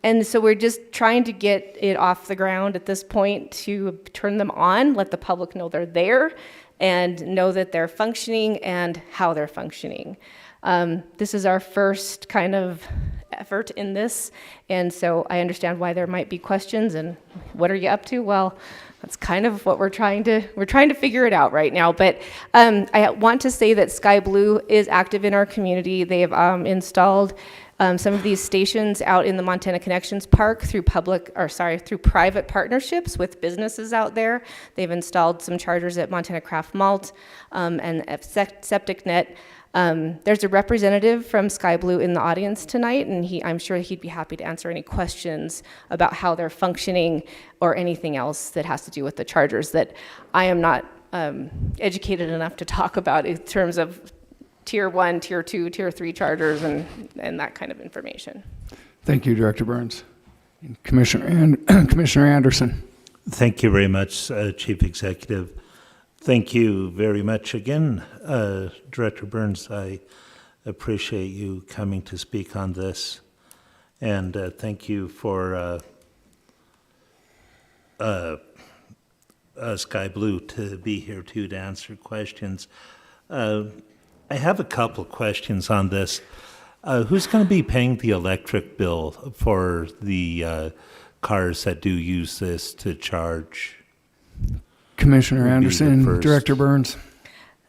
And so we're just trying to get it off the ground at this point to turn them on, let the public know they're there, and know that they're functioning and how they're functioning. This is our first kind of effort in this, and so I understand why there might be questions and what are you up to? Well, that's kind of what we're trying to figure it out right now. But I want to say that Sky Blue is active in our community. They have installed some of these stations out in the Montana Connections Park through private partnerships with businesses out there. They've installed some chargers at Montana Craft Malt and at Septic Net. There's a representative from Sky Blue in the audience tonight, and I'm sure he'd be happy to answer any questions about how they're functioning or anything else that has to do with the chargers that I am not educated enough to talk about in terms of Tier 1, Tier 2, Tier 3 chargers and that kind of information. Thank you, Director Burns. Commissioner Anderson. Thank you very much, Chief Executive. Thank you very much again, Director Burns. I appreciate you coming to speak on this. And thank you for Sky Blue to be here too to answer questions. I have a couple questions on this. Who's going to be paying the electric bill for the cars that do use this to charge? Commissioner Anderson, Director Burns.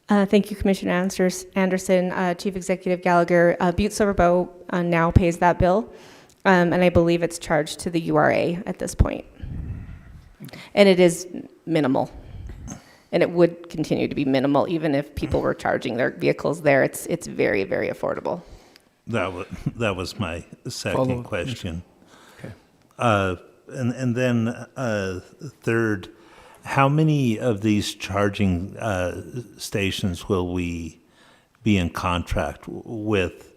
Thank you, Commissioner Anderson. Chief Executive Gallagher, Butte-Silver Bow now pays that bill, and I believe it's charged to the URA at this point. And it is minimal. And it would continue to be minimal even if people were charging their vehicles there. It's very, very affordable. That was my second Follow-up. question. Okay. And then third, how many of these charging stations will we be in contract with?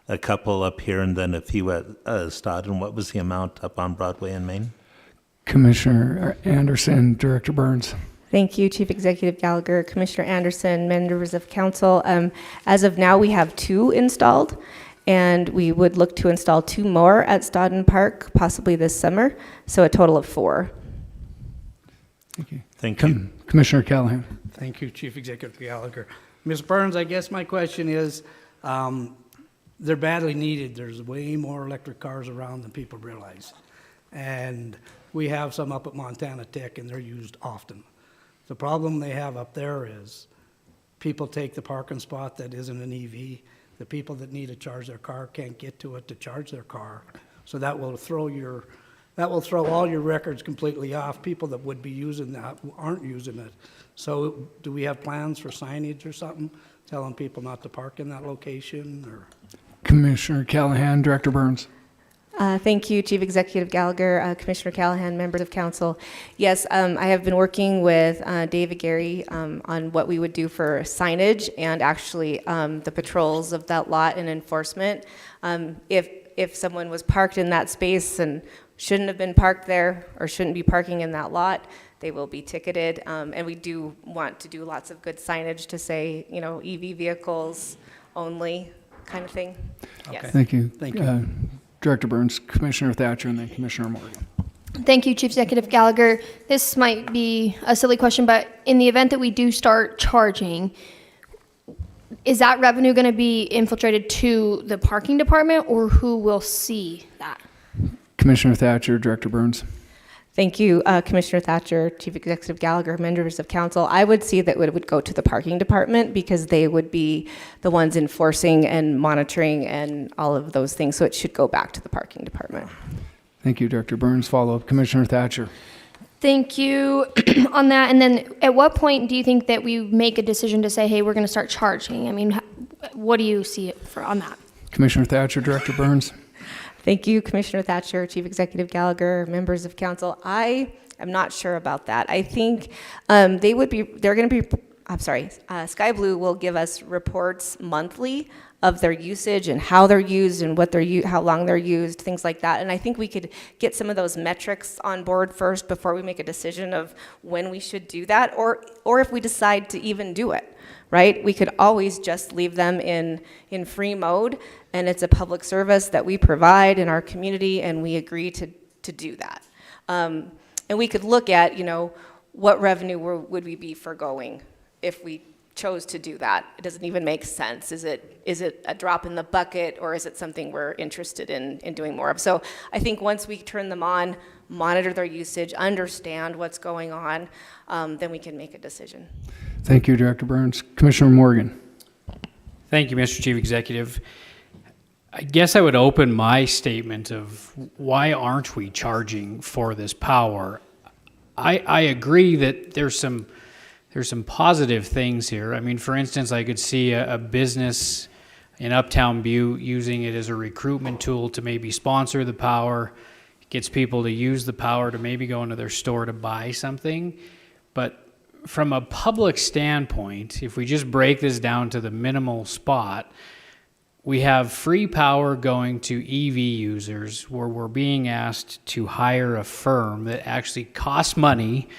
A couple up here and then a few at Stod. And what was the amount up on Broadway and Main? Commissioner Anderson, Director Burns. Thank you, Chief Executive Gallagher, Commissioner Anderson, members of council. As of now, we have 2 installed, and we would look to install 2 more at Stodden Park, possibly this summer, so a total of 4. Thank you. Thank you. Commissioner Callahan. Thank you, Chief Executive Gallagher. Ms. Burns, I guess my question is, they're badly needed. There's way more electric cars around than people realize. And we have some up at Montana Tech, and they're used often. The problem they have up there is people take the parking spot that isn't an EV. The people that need to charge their car can't get to it to charge their car. So that will throw all your records completely off. People that would be using that aren't using it. So do we have plans for signage or something, telling people not to park in that location, or? Commissioner Callahan, Director Burns. Thank you, Chief Executive Gallagher, Commissioner Callahan, members of council. Yes, I have been working with David Gary on what we would do for signage and actually the patrols of that lot and enforcement. If someone was parked in that space and shouldn't have been parked there or shouldn't be parking in that lot, they will be ticketed. And we do want to do lots of good signage to say, EV vehicles only kind of thing. Yes. Thank you. Thank you. Director Burns, Commissioner Thatcher, and then Commissioner Morgan. Thank you, Chief Executive Gallagher. This might be a silly question, but in the event that we do start charging, is that revenue going to be infiltrated to the parking department, or who will see that? Commissioner Thatcher, Director Burns. Thank you, Commissioner Thatcher, Chief Executive Gallagher, members of council. I would see that it would go to the parking department because they would be the ones enforcing and monitoring and all of those things. So it should go back to the parking department. Thank you, Director Burns. Follow-up, Commissioner Thatcher. Thank you on that. And then at what point do you think that we make a decision to say, hey, we're going to start charging? I mean, what do you see on that? Commissioner Thatcher, Director Burns. Thank you, Commissioner Thatcher, Chief Executive Gallagher, members of council. I am not sure about that. I think Sky Blue will give us reports monthly of their usage and how they're used and how long they're used, things like that. And I think we could get some of those metrics on board first before we make a decision of when we should do that, or if we decide to even do it. Right? We could always just leave them in free mode, and it's a public service that we provide in our community, and we agree to do that. And we could look at, what revenue would we be forgoing if we chose to do that? It doesn't even make sense. Is it a drop in the bucket, or is it something we're interested in doing more of? So I think once we turn them on, monitor their usage, understand what's going on, then we can make a decision. Thank you, Director Burns. Commissioner Morgan. Thank you, Mr. Chief Executive. I guess I would open my statement of why aren't we charging for this power? I agree that there's some positive things here. I mean, for instance, I could see a business in Uptown Butte using it as a recruitment tool to maybe sponsor the power, gets people to use the power to maybe go into their store to buy something. But from a public standpoint, if we just break this down to the minimal spot, we have free power going to EV users where we're being asked to hire a firm that actually costs money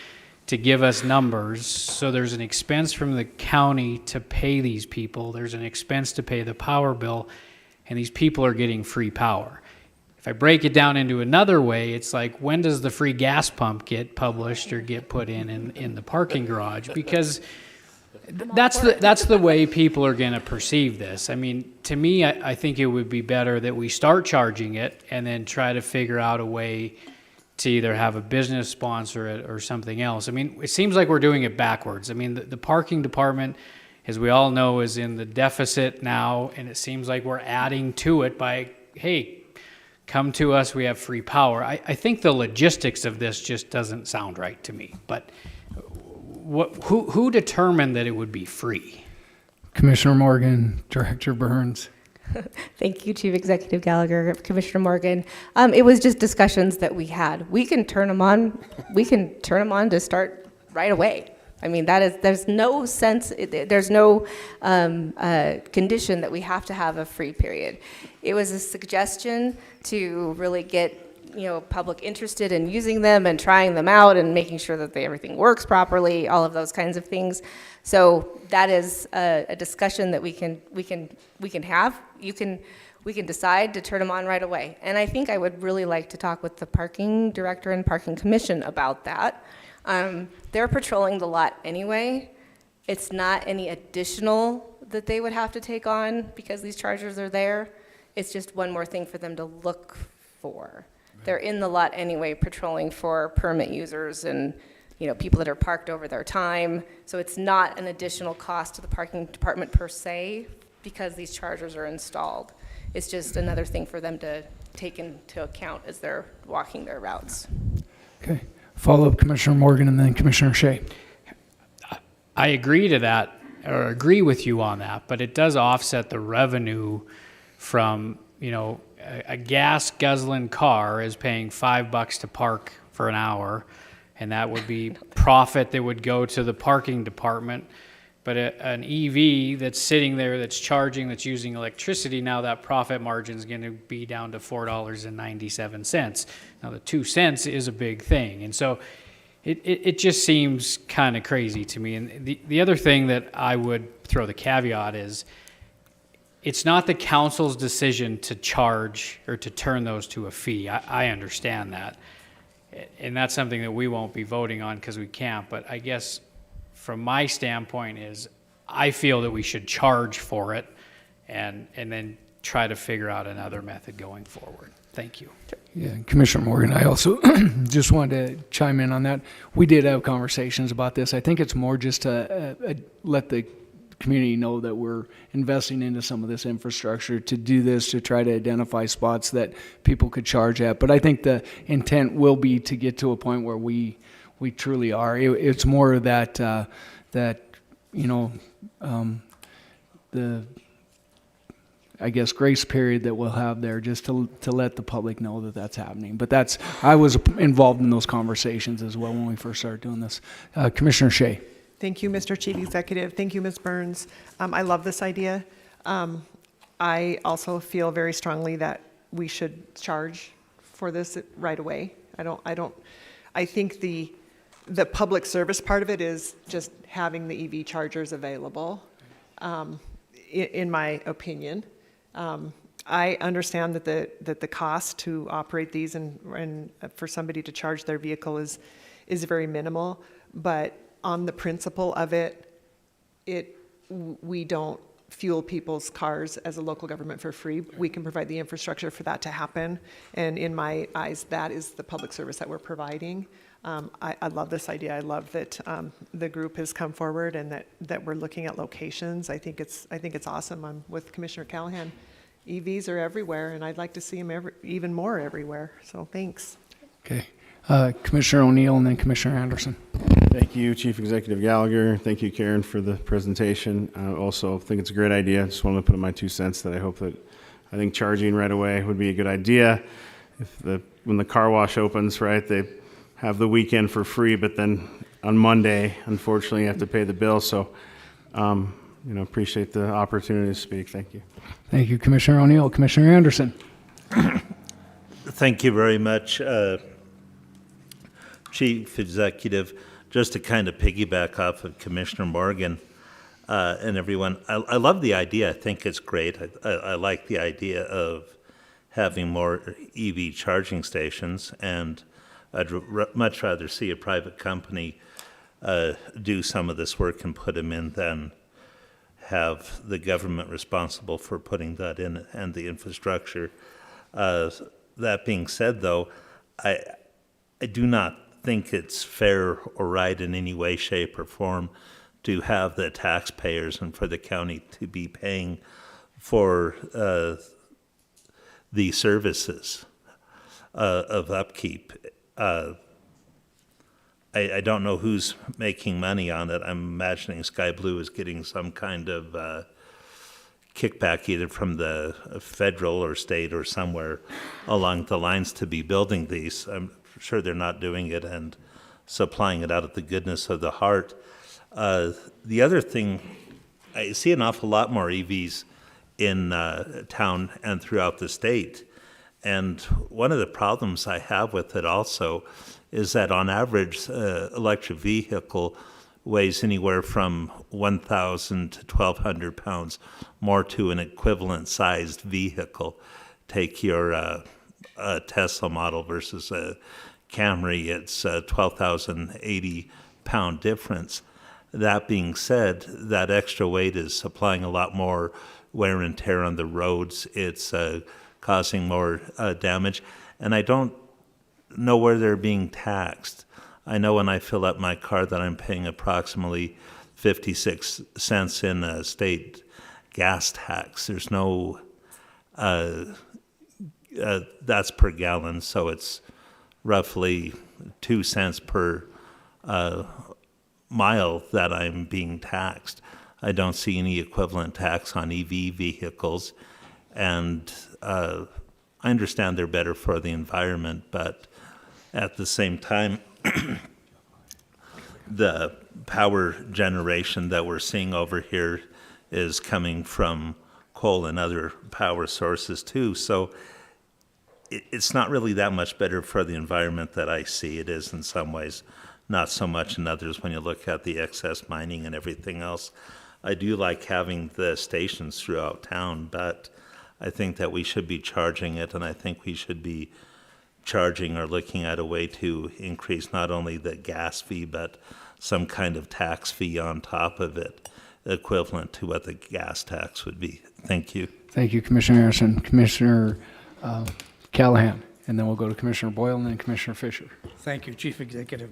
to give us numbers. So there's an expense from the county to pay these people. There's an expense to pay the power bill, and these people are getting free power. If I break it down into another way, it's like, when does the free gas pump get published or get put in the parking garage? Because that's the way people are going to perceive this. I mean, to me, I think it would be better that we start charging it and then try to figure out a way to either have a business sponsor it or something else. I mean, it seems like we're doing it backwards. I mean, the parking department, as we all know, is in the deficit now, and it seems like we're adding to it by, hey, come to us, we have free power. I think the logistics of this just doesn't sound right to me. But who determined that it would be free? Commissioner Morgan, Director Burns. Thank you, Chief Executive Gallagher, Commissioner Morgan. It was just discussions that we had. We can turn them on. We can turn them on to start right away. I mean, there's no sense, there's no condition that we have to have a free period. It was a suggestion to really get public interested in using them and trying them out and making sure that everything works properly, all of those kinds of things. So that is a discussion that we can have. We can decide to turn them on right away. And I think I would really like to talk with the parking director and parking commission about that. They're patrolling the lot anyway. It's not any additional that they would have to take on because these chargers are there. It's just one more thing for them to look for. They're in the lot anyway, patrolling for permit users and people that are parked over their time. So it's not an additional cost to the parking department per se because these chargers are installed. It's just another thing for them to take into account as they're walking their routes. Okay. Follow up, Commissioner Morgan, and then Commissioner Shea. I agree to that, or agree with you on that, but it does offset the revenue from, a gas guzzling car is paying $5 to park for an hour, and that would be profit that would go to the parking department. But an EV that's sitting there, that's charging, that's using electricity, now that profit margin is going to be down to $4.97. Now the 2 cents is a big thing. And so it just seems kind of crazy to me. And the other thing that I would throw the caveat is, it's not the council's decision to charge or to turn those to a fee. I understand that. And that's something that we won't be voting on because we can't. But I guess from my standpoint is I feel that we should charge for it and then try to figure out another method going forward. Thank you. Yeah, Commissioner Morgan, I also just wanted to chime in on that. We did have conversations about this. I think it's more just to let the community know that we're investing into some of this infrastructure to do this, to try to identify spots that people could charge at. But I think the intent will be to get to a point where we truly are. It's more that the I guess grace period that we'll have there, just to let the public know that that's happening. But I was involved in those conversations as well when we first started doing this. Commissioner Shea. Thank you, Mr. Chief Executive. Thank you, Ms. Burns. I love this idea. I also feel very strongly that we should charge for this right away. I think the public service part of it is just having the EV chargers available, in my opinion. I understand that the cost to operate these and for somebody to charge their vehicle is very minimal, but on the principle of we don't fuel people's cars as a local government for free. We can provide the infrastructure for that to happen, and in my eyes, that is the public service that we're providing. I love this idea. I love that the group has come forward and that we're looking at locations. I think it's awesome. I'm with Commissioner Callahan. EVs are everywhere, and I'd like to see them even more everywhere. So thanks. Okay. Commissioner O'Neill and then Commissioner Anderson. Thank you, Chief Executive Gallagher. Thank you, Karen, for the presentation. I also think it's a great idea. Just wanted to put in my 2 cents that I think charging right away would be a good idea. When the car wash opens, right, they have the weekend for free, but then on Monday, unfortunately, you have to pay the bill. So, appreciate the opportunity to speak. Thank you. Thank you, Commissioner O'Neill. Commissioner Anderson. Thank you very much, Chief Executive. Just to kind of piggyback off of Commissioner Morgan and everyone, I love the idea. I think it's great. I like the idea of having more EV charging stations, and I'd much rather see a private company do some of this work and put them in than have the government responsible for putting that in and the infrastructure. That being said, though, I do not think it's fair or right in any way, shape, or form to have the taxpayers and for the county to be paying for the services of upkeep. I don't know who's making money on it. I'm imagining Sky Blue is getting some kind of kickback either from the federal or state or somewhere along the lines to be building these. I'm sure they're not doing it and supplying it out of the goodness of the heart. The other thing, I see an awful lot more EVs in town and throughout the state. And one of the problems I have with it also is that on average, electric vehicle weighs anywhere from 1,000 to 1,200 pounds more to an equivalent sized vehicle. Take your Tesla model versus a Camry, it's a 12,080 pound difference. That being said, that extra weight is supplying a lot more wear and tear on the roads. It's causing more damage. And I don't know where they're being taxed. I know when I fill up my car that I'm paying approximately 56 cents in a state gas tax. There's no, that's per gallon, so it's roughly 2 cents per mile that I'm being taxed. I don't see any equivalent tax on EV vehicles, and I understand they're better for the environment, but at the same time, the power generation that we're seeing over here is coming from coal and other power sources too. So it's not really that much better for the environment that I see. It is in some ways, not so much in others when you look at the excess mining and everything else. I do like having the stations throughout town, but I think that we should be charging it, and I think we should be charging or looking at a way to increase not only the gas fee, but some kind of tax fee on top of it, equivalent to what the gas tax would be. Thank you. Thank you, Commissioner Harrison. Commissioner Callahan, and then we'll go to Commissioner Boyle and then Commissioner Fisher. Thank you, Chief Executive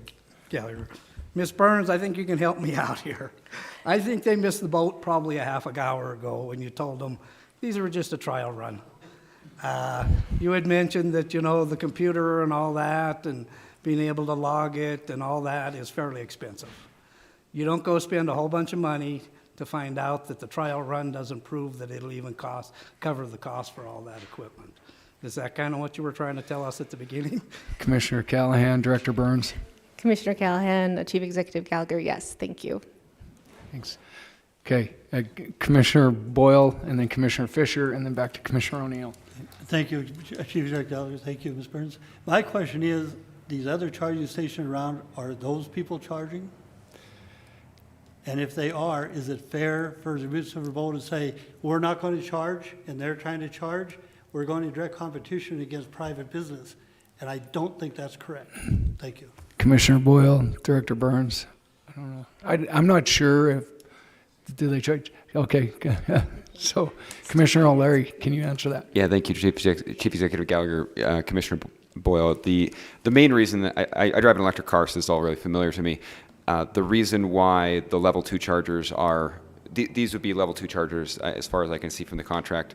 Gallagher. Ms. Burns, I think you can help me out here. I think they missed the boat probably a half an hour ago when you told them these were just a trial run. You had mentioned that, the computer and all that and being able to log it and all that is fairly expensive. You don't go spend a whole bunch of money to find out that the trial run doesn't prove that it'll even cover the cost for all that equipment. Is that kind of what you were trying to tell us at the beginning? Commissioner Callahan, Director Burns. Commissioner Callahan, Chief Executive Gallagher, yes, thank you. Thanks. Okay, Commissioner Boyle and then Commissioner Fisher and then back to Commissioner O'Neill. Thank you, Chief Executive Gallagher. Thank you, Ms. Burns. My question is, these other charging stations around, are those people charging? And if they are, is it fair for the Butte-Silver Bowl to say, we're not going to charge and they're trying to charge? We're going to direct competition against private business. And I don't think that's correct. Thank you. Commissioner Boyle, Director Burns. I don't know. I'm not sure if, do they charge? Okay. So, Commissioner O'Leary, can you answer that? Yeah, thank you, Chief Executive Gallagher, Commissioner Boyle. The main reason that I drive an electric car, so this is all really familiar to me. The reason why the level 2 chargers are, these would be level 2 chargers as far as I can see from the contract.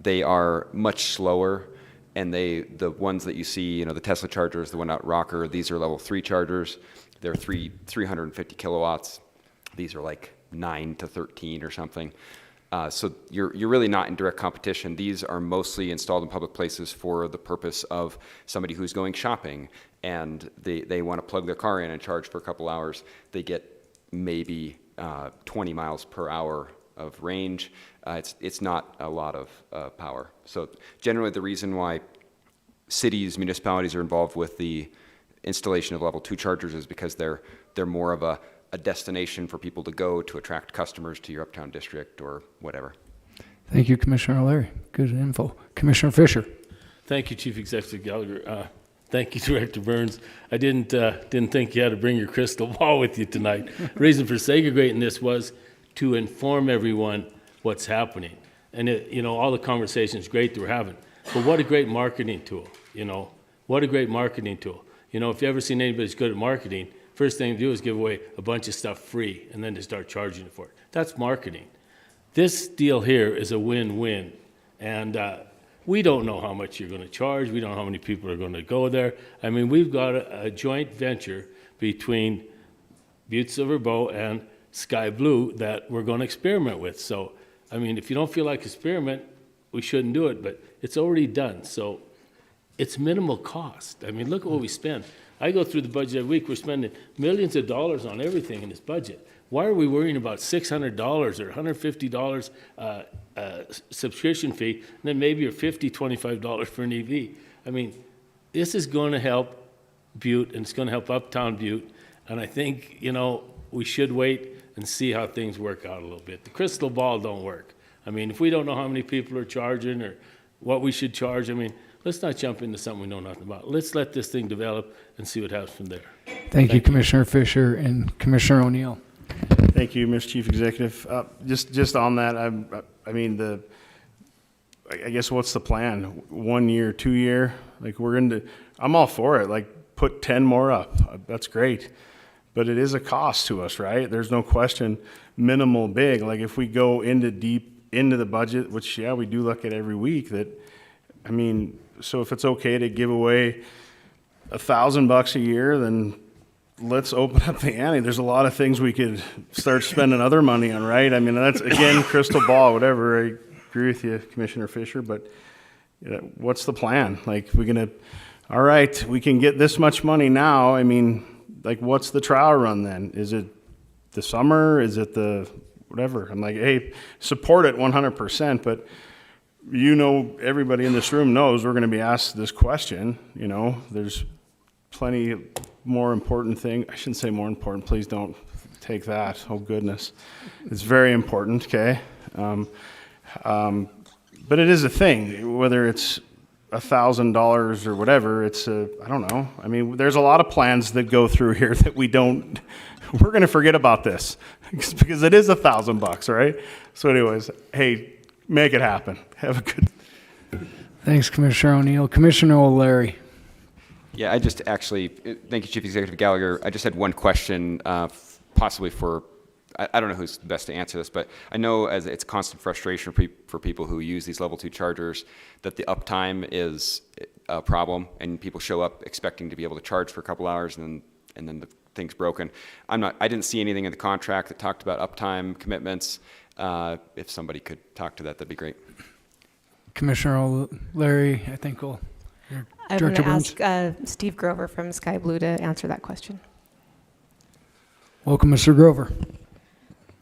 They are much slower, and the ones that you see, the Tesla chargers, the one out Rocker, these are level 3 chargers. They're 350 kilowatts. These are like 9 to 13 or something. So you're really not in direct competition. These are mostly installed in public places for the purpose of somebody who's going shopping and they want to plug their car in and charge for a couple hours. They get maybe 20 miles per hour of range. It's not a lot of power. So generally the reason why cities, municipalities are involved with the installation of level 2 chargers is because they're more of a destination for people to go to attract customers to your uptown district or whatever. Thank you, Commissioner O'Leary. Good info. Commissioner Fisher. Thank you, Chief Executive Gallagher. Thank you, Director Burns. I didn't think you had to bring your crystal ball with you tonight. The reason for segregating this was to inform everyone what's happening. And all the conversations great that we're having. But what a great marketing tool, What a great marketing tool. If you ever seen anybody who's good at marketing, first thing to do is give away a bunch of stuff free and then to start charging for it. That's marketing. This deal here is a win-win. And we don't know how much you're going to charge. We don't know how many people are going to go there. I mean, we've got a joint venture between Butte-Silver Bow and Sky Blue that we're going to experiment with. So I mean, if you don't feel like experiment, we shouldn't do it, but it's already done, so it's minimal cost. I mean, look at what we spend. I go through the budget every week, we're spending millions of dollars on everything in this budget. Why are we worrying about $600 or $150 subscription fee, and then maybe a $50, $25 for an EV? I mean, this is going to help Butte, and it's going to help Uptown Butte, and I think, you know, we should wait and see how things work out a little bit. The crystal ball don't work. I mean, if we don't know how many people are charging or what we should charge, I mean, let's not jump into something we know nothing about. Let's let this thing develop and see what happens from there. Thank you, Commissioner Fisher and Commissioner O'Neill. Thank you, Mr. Chief Executive. Just on that, I mean, I guess what's the plan? 1 year, 2 year? Like I'm all for it. Like put 10 more up. That's great. But it is a cost to us, right? There's no question, minimal, big. Like if we go deep into the budget, which, yeah, we do look at every week, I mean, so if it's okay to give away $1,000 a year, then let's open up the ante. There's a lot of things we could start spending other money on, right? I mean, that's, again, crystal ball, whatever. I agree with you, Commissioner Fisher, but you know, what's the plan? Like, all right, we can get this much money now. I mean, like, what's the trial run then? Is it the summer? Is it the whatever? I'm like, hey, support it 100%, but you know, everybody in this room knows we're going to be asked this question. You know, there's plenty more important thing. I shouldn't say more important. Please don't take that. Oh, goodness. It's very important, okay? But it is a thing, whether it's $1,000 or whatever. It's I don't know. I mean, there's a lot of plans that go through here that we're going to forget about this because it is $1,000, right? So anyways, hey, make it happen. Have a good. Thanks, Commissioner O'Neill. Commissioner O'Leary. Yeah, I just actually, thank you, Chief Executive Gallagher. I just had one question, possibly for, I don't know who's best to answer this, but I know as it's constant frustration for people who use these level 2 chargers that the uptime is a problem, and people show up expecting to be able to charge for a couple hours, and then the thing's broken. I didn't see anything in the contract that talked about uptime commitments. If somebody could talk to that, that'd be great. Commissioner O'Leary, I think we'll. I'm going to ask Steve Grover from Sky Blue to answer that question. Welcome, Mr. Grover.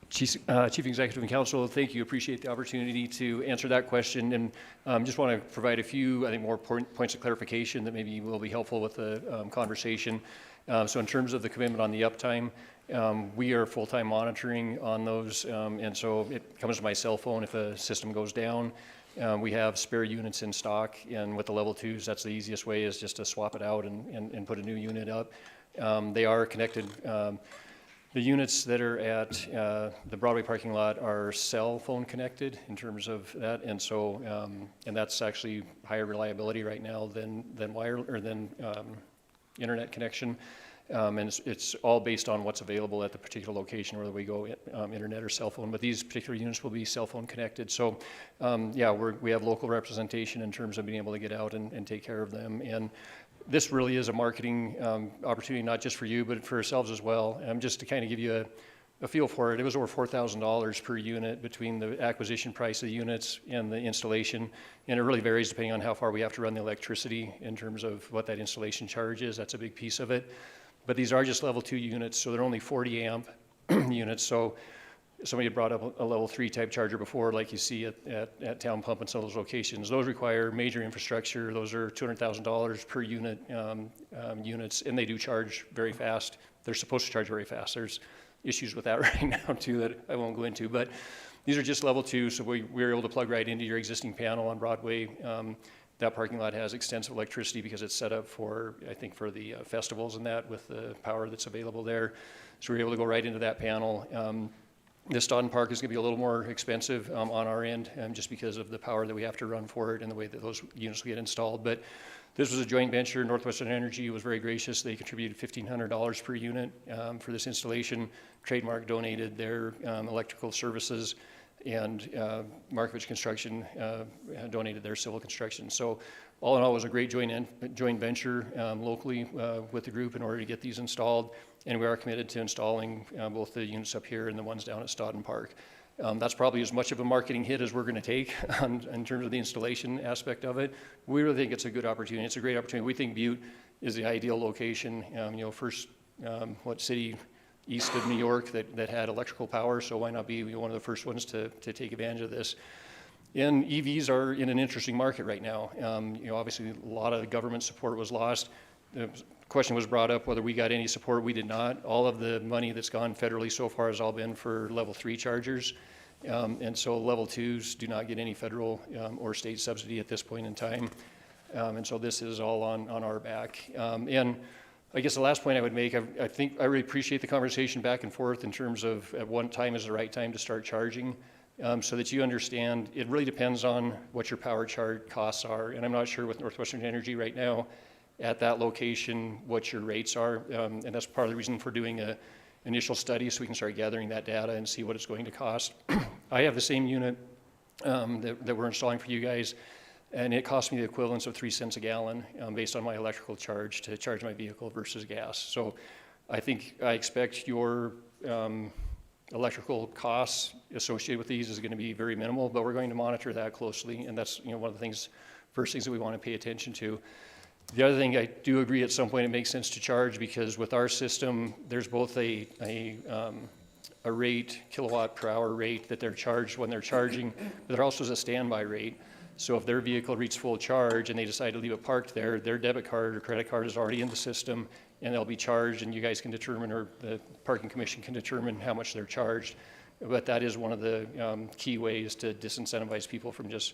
Chief Executive and Council, thank you. Appreciate the opportunity to answer that question, and just want to provide a few, I think, more points of clarification that maybe will be helpful with the conversation. So in terms of the commitment on the uptime, we are full-time monitoring on those, and so it comes to my cell phone if a system goes down. We have spare units in stock, and with the level 2s, that's the easiest way, is just to swap it out and put a new unit up. They are connected. The units that are at the Broadway parking lot are cell phone connected in terms of that, and so and that's actually higher reliability right now than internet connection. And it's all based on what's available at the particular location, whether we go internet or cell phone. But these particular units will be cell phone connected. So, yeah, we have local representation in terms of being able to get out and take care of them. And this really is a marketing opportunity, not just for you, but for ourselves as well. Just to kind of give you a feel for it, it was over $4,000 per unit between the acquisition price of the units and the installation. And it really varies depending on how far we have to run the electricity in terms of what that installation charge is. That's a big piece of it. But these are just level 2 units, so they're only 40 amp units. So somebody had brought up a level 3 type charger before, like you see at Town Pump and some of those locations. Those require major infrastructure. Those are $200,000 per unit units, and they do charge very fast. They're supposed to charge very fast. There's issues with that right now too that I won't go into. But these are just level 2, so we're able to plug right into your existing panel on Broadway. That parking lot has extensive electricity because it's set up for, I think, for the festivals and that with the power that's available there. So we're able to go right into that panel. The Stodden Park is going to be a little more expensive on our end just because of the power that we have to run for it and the way that those units will get installed. But this was a joint venture. Northwestern Energy was very gracious. They contributed $1,500 per unit for this installation. Trademark donated their electrical services, and Markovich Construction donated their civil construction. So all in all, it was a great joint venture locally with the group in order to get these installed, and we are committed to installing both the units up here and the ones down at Stodden Park. That's probably as much of a marketing hit as we're going to take in terms of the installation aspect of it. We really think it's a good opportunity. It's a great opportunity. We think Butte is the ideal location. First, city east of New York that had electrical power, so why not be one of the first ones to take advantage of this? And EVs are in an interesting market right now. Obviously a lot of government support was lost. The question was brought up whether we got any support. We did not. All of the money that's gone federally so far has all been for level 3 chargers. And so level 2s do not get any federal or state subsidy at this point in time. And so this is all on our back. And I guess the last point I would make, I think I really appreciate the conversation back and forth in terms of at what time is the right time to start charging. So that you understand, it really depends on what your power charge costs are. And I'm not sure with Northwestern Energy right now at that location what your rates are. And that's part of the reason for doing an initial study so we can start gathering that data and see what it's going to cost. I have the same unit that we're installing for you guys, and it cost me the equivalence of 3 cents a gallon based on my electrical charge to charge my vehicle versus gas. So I expect your electrical costs associated with these is going to be very minimal, but we're going to monitor that closely, and that's one of the first things that we want to pay attention to. The other thing, I do agree at some point it makes sense to charge, because with our system, there's both a rate, kilowatt per hour rate that they're charged when they're charging, but there also is a standby rate. So if their vehicle reaches full charge and they decide to leave it parked there, their debit card or credit card is already in the system, and they'll be charged, and you guys can determine, or the parking commission can determine how much they're charged. But that is one of the key ways to disincentivize people from just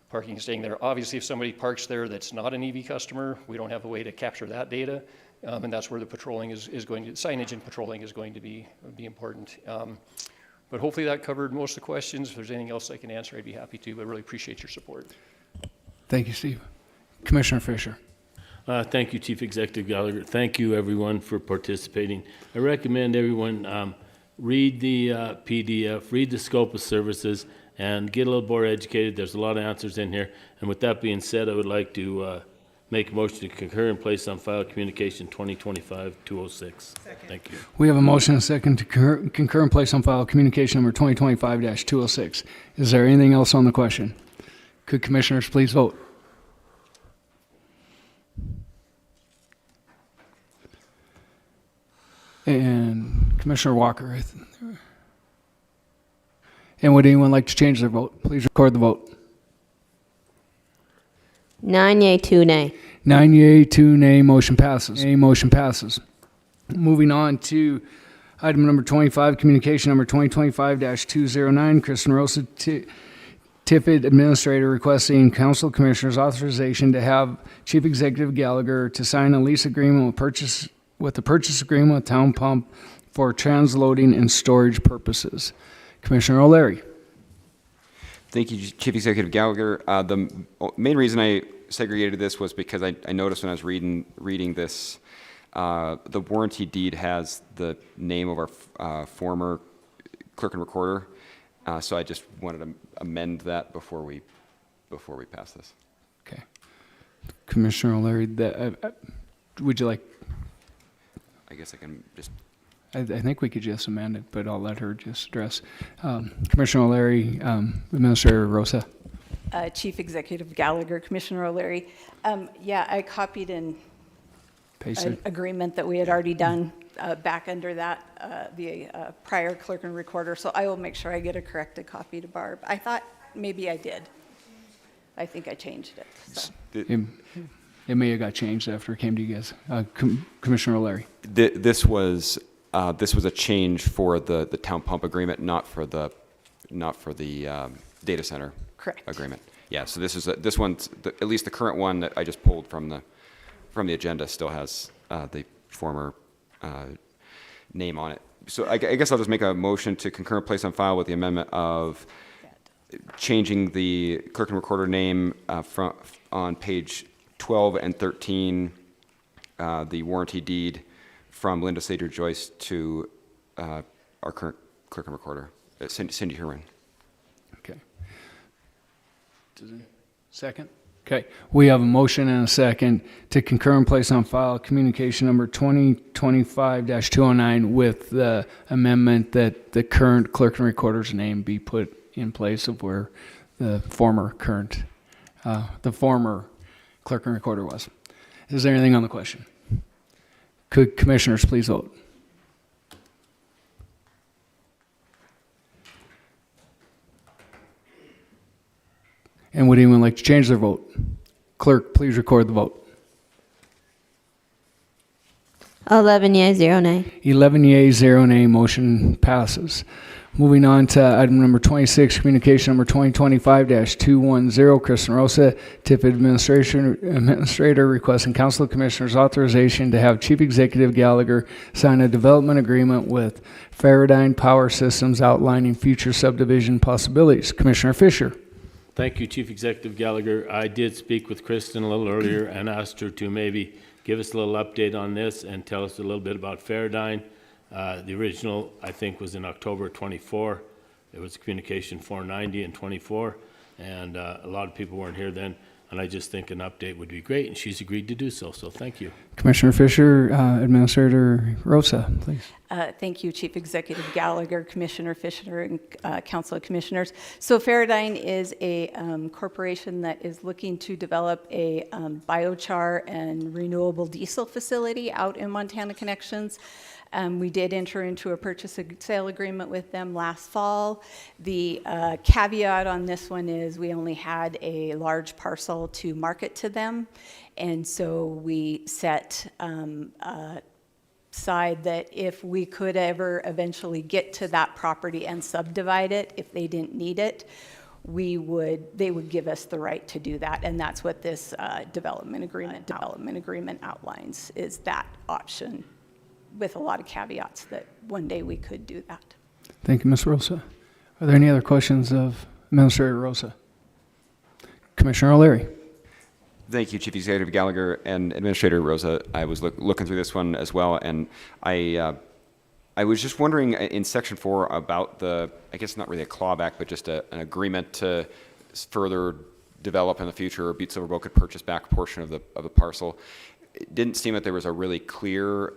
parking and staying there. Obviously, if somebody parks there that's not an EV customer, we don't have a way to capture that data, and that's where the patrolling signage and patrolling is going to be important. But hopefully that covered most of the questions. If there's anything else I can answer, I'd be happy to, but really appreciate your support. Thank you, Steve. Commissioner Fisher. Thank you, Chief Executive Gallagher. Thank you, everyone, for participating. I recommend everyone read the PDF, read the scope of services, and get a little more educated. There's a lot of answers in here. And with that being said, I would like to make a motion to concur and place on file communication 2025-206. Thank you. We have a motion and a second to concur and place on file communication number 2025-206. Is there anything else on the question? Could commissioners please vote? And Commissioner Walker. And would anyone like to change their vote? Please record the vote. 9 yea, 2 nay. 9 yea, 2 nay, motion passes. Motion passes. Moving on to item number 25, communication number 2025-209, Kristen Rosa, Tiffin Administrator, requesting Council Commissioners authorization to have Chief Executive Gallagher to sign a lease agreement with the purchase agreement with Town Pump for transloading and storage purposes. Commissioner O'Leary. Thank you, Chief Executive Gallagher. The main reason I segregated this was because I noticed when I was reading this, the warranty deed has the name of our former clerk and recorder, so I just wanted to amend that before we pass this. Okay. Commissioner O'Leary, would you like? I guess I can just. I think we could just amend it, but I'll let her just address. Commissioner O'Leary, Administrator Rosa. Chief Executive Gallagher, Commissioner O'Leary. Yeah, I copied in an agreement that we had already done back under that, the prior clerk and recorder, so I will make sure I get a corrected copy to Barb. I thought maybe I did. I think I changed it. So. It may have got changed after it came to you guys. Commissioner O'Leary. This was a change for the Town Pump agreement, not for the data center agreement. Yeah. So this one's at least the current one that I just pulled from the agenda still has the former name on it. So I guess I'll just make a motion to concur and place on file with the amendment of changing the clerk and recorder name on page 12 and 13, the warranty deed from Linda Sager Joyce to our current clerk and recorder, Cindy Herman. Okay. Second? Okay, we have a motion and a second to concur and place on file communication number 2025-209 with the amendment that the current clerk and recorder's name be put in place of where the former clerk and recorder was. Is there anything on the question? Could commissioners please vote? And would anyone like to change their vote? Clerk, please record the vote. 11 yea, 0 nay. 11 yea, 0 nay, motion passes. Moving on to item number 26, communication number 2025-210, Kristen Rosa, TIP Administrator requesting Council of Commissioners authorization to have Chief Executive Gallagher sign a development agreement with Faradyne Power Systems outlining future subdivision possibilities. Commissioner Fisher. Thank you, Chief Executive Gallagher. I did speak with Kristen a little earlier and asked her to maybe give us a little update on this and tell us a little bit about Faradyne. The original, I think, was in October 24. It was communication 490 and 24, and a lot of people weren't here then, and I just think an update would be great, and she's agreed to do so, so thank you. Commissioner Fisher, Administrator Rosa, please. Thank you, Chief Executive Gallagher, Commissioner Fisher, and Council of Commissioners. So Faradyne is a corporation that is looking to develop a biochar and renewable diesel facility out in Montana Connections. We did enter into a purchase and sale agreement with them last fall. The caveat on this one is we only had a large parcel to market to them, and so we set aside that if we could ever eventually get to that property and subdivide it, if they didn't need it, they would give us the right to do that, and that's what this development agreement outlines, is that option, with a lot of caveats that one day we could do that. Thank you, Ms. Rosa. Are there any other questions of Administrator Rosa? Commissioner O'Leary. Thank you, Chief Executive Gallagher and Administrator Rosa. I was looking through this one as well, and I was just wondering in Section 4 about the, I guess not really a clawback, but just an agreement to further develop in the future, or Butte-Silver could purchase back a portion of the parcel. It didn't seem that there was a really clear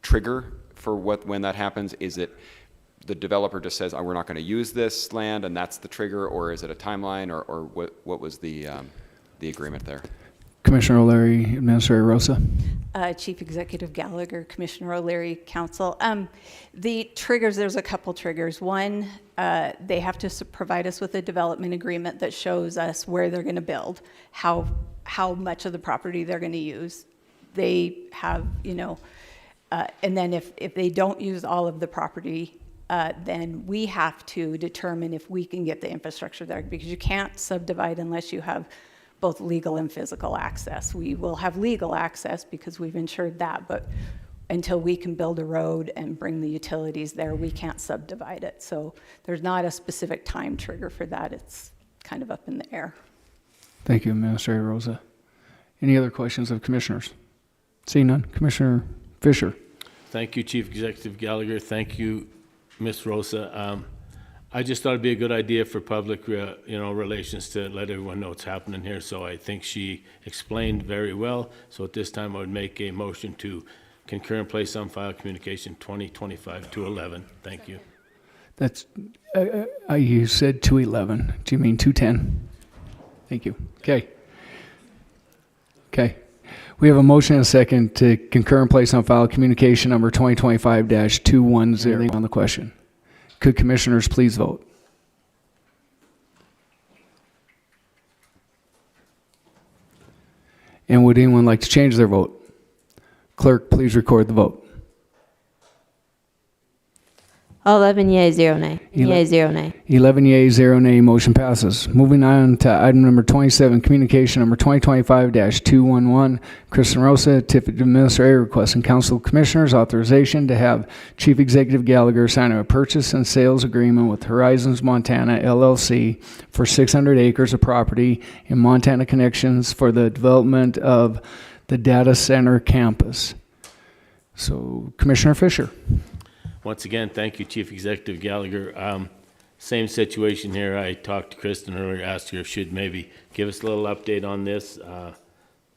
trigger for when that happens. Is it the developer just says, oh, we're not going to use this land, and that's the trigger, or is it a timeline, or what was the agreement there? Commissioner O'Leary, Administrator Rosa. Chief Executive Gallagher, Commissioner O'Leary, Council. The triggers, there's a couple triggers. One, they have to provide us with a development agreement that shows us where they're going to build, how much of the property they're going to use. They have, and then if they don't use all of the property, then we have to determine if we can get the infrastructure there, because you can't subdivide unless you have both legal and physical access. We will have legal access because we've ensured that, but until we can build a road and bring the utilities there, we can't subdivide it. So there's not a specific time trigger for that. It's kind of up in the air. Thank you, Administrator Rosa. Any other questions of commissioners? Seeing none. Commissioner Fisher. Thank you, Chief Executive Gallagher. Thank you, Ms. Rosa. I just thought it'd be a good idea for public, relations to let everyone know what's happening here. So I think she explained very well. So at this time, I would make a motion to concur and place on file communication 2025-211. Thank you. That's you said 211. Do you mean 210? Thank you. Okay. We have a motion and a second to concur and place on file communication number 2025-210 on the question. Could commissioners please vote? And would anyone like to change their vote? Clerk, please record the vote. 11 yea, 0 nay. Yea, 0 nay. 11 yea, 0 nay, motion passes. Moving on to item number 27, communication number 2025-211, Kristen Rosa, TIF Administrator, requesting Council of Commissioners authorization to have Chief Executive Gallagher sign a purchase and sales agreement with Horizons Montana LLC for 600 acres of property in Montana Connections for the development of the data center campus. So, Commissioner Fisher. Once again, thank you, Chief Executive Gallagher. same situation here. I talked to Kristen earlier, asked her if she'd maybe give us a little update on this.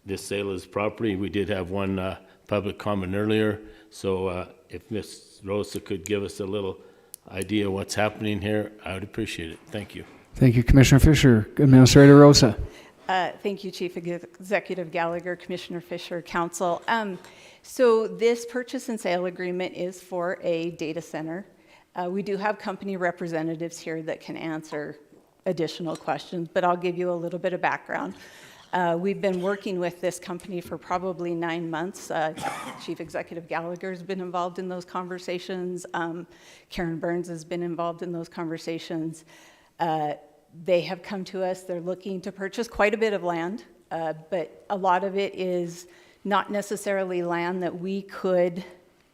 This sale of this property, we did have one public comment earlier, so if Ms. Rosa could give us a little idea what's happening here, I would appreciate it. Thank you. Thank you, Commissioner Fisher. Administrator Rosa. Thank you, Chief Executive Gallagher, Commissioner Fisher, Council. So this purchase and sale agreement is for a data center. We do have company representatives here that can answer additional questions, but I'll give you a little bit of background. We've been working with this company for probably 9 months. Chief Executive Gallagher has been involved in those conversations. Karen Burns has been involved in those conversations. They have come to us. They're looking to purchase quite a bit of land, but a lot of it is not necessarily land that we could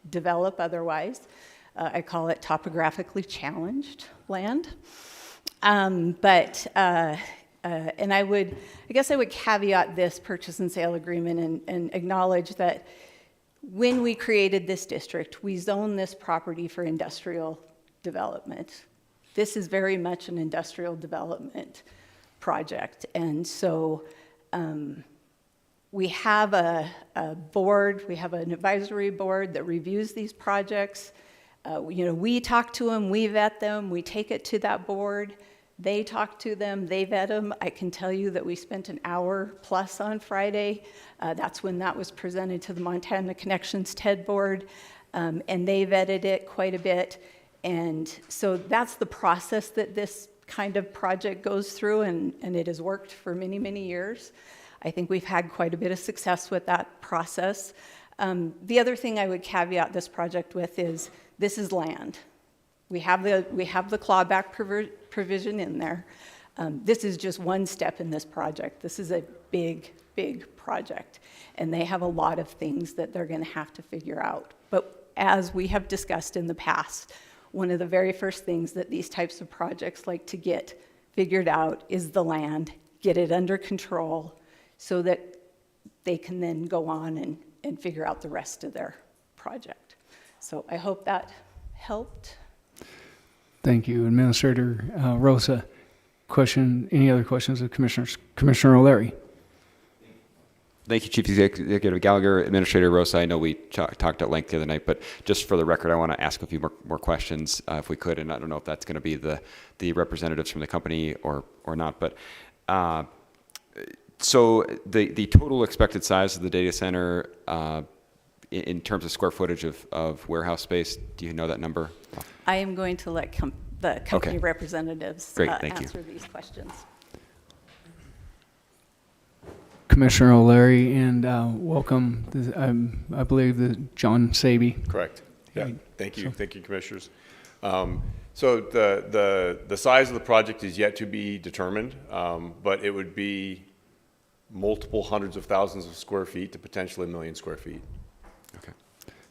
develop otherwise. I call it topographically challenged land. And I guess I would caveat this purchase and sale agreement and acknowledge that when we created this district, we zoned this property for industrial development. This is very much an industrial development project. And so we have a board, we have an advisory board that reviews these projects. We talk to them, we vet them, we take it to that board. They talk to them, they vet them. I can tell you that we spent an hour plus on Friday. That's when that was presented to the Montana Connections TED board, and they vetted it quite a bit. And so that's the process that this kind of project goes through, and it has worked for many, many years. I think we've had quite a bit of success with that process. The other thing I would caveat this project with is this is land. We have the clawback provision in there. This is just one step in this project. This is a big, big project, and they have a lot of things that they're going to have to figure out. But as we have discussed in the past, one of the very first things that these types of projects like to get figured out is the land, get it under control so that they can then go on and figure out the rest of their project. So I hope that helped. Thank you, Administrator Rosa. Any other questions of Commissioners? Commissioner O'Leary. Thank you, Chief Executive Gallagher. Administrator Rosa, I know we talked at length the other night, but just for the record, I want to ask a few more questions if we could, and I don't know if that's going to be the representatives from the company or not, but so the total expected size of the data center in terms of square footage of warehouse space, do you know that number? I am going to let the company representatives answer these questions. Commissioner O'Leary, and welcome, I believe, John Saby. Correct. Yeah. Thank you, Commissioners. So the size of the project is yet to be determined, but it would be multiple hundreds of thousands of square feet to potentially 1 million square feet. Okay.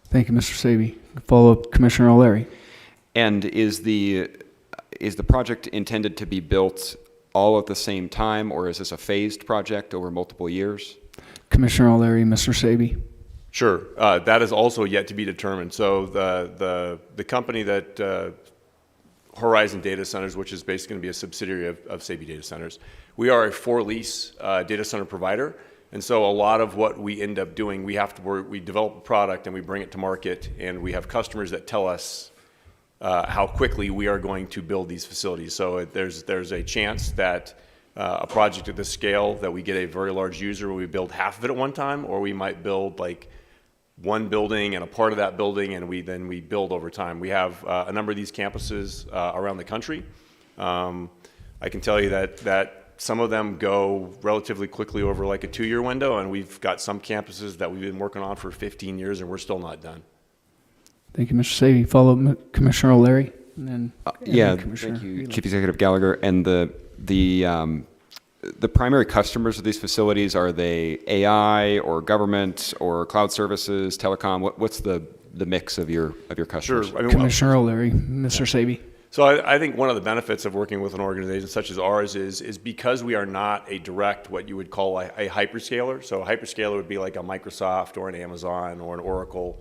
Thank you, Mr. Saby. Follow-up, Commissioner O'Leary. And is the project intended to be built all at the same time, or is this a phased project over multiple years? Commissioner O'Leary, Mr. Saby. Sure. That is also yet to be determined. So the company that Horizon Data Centers, which is basically going to be a subsidiary of Saby Data Centers, we are a for-lease data center provider. And so a lot of what we end up doing, we develop a product and we bring it to market, and we have customers that tell us how quickly we are going to build these facilities. So there's a chance that a project at this scale, that we get a very large user where we build half of it at one time, or we might build like one building and a part of that building, and we build over time. We have a number of these campuses around the country. I can tell you that some of them go relatively quickly over like a 2-year window, and we've got some campuses that we've been working on for 15 years and we're still not done. Thank you, Mr. Saby. Follow up, Commissioner O'Leary, and then thank you, Chief Executive Gallagher. And the primary customers of these facilities, are they AI or government or cloud services, telecom? What's the mix of your customers? Sure. Commissioner O'Leary, Mr. Saby. So I think one of the benefits of working with an organization such as ours is because we are not a direct, what you would call a hyperscaler. So a hyperscaler would be like a Microsoft or an Amazon or an Oracle.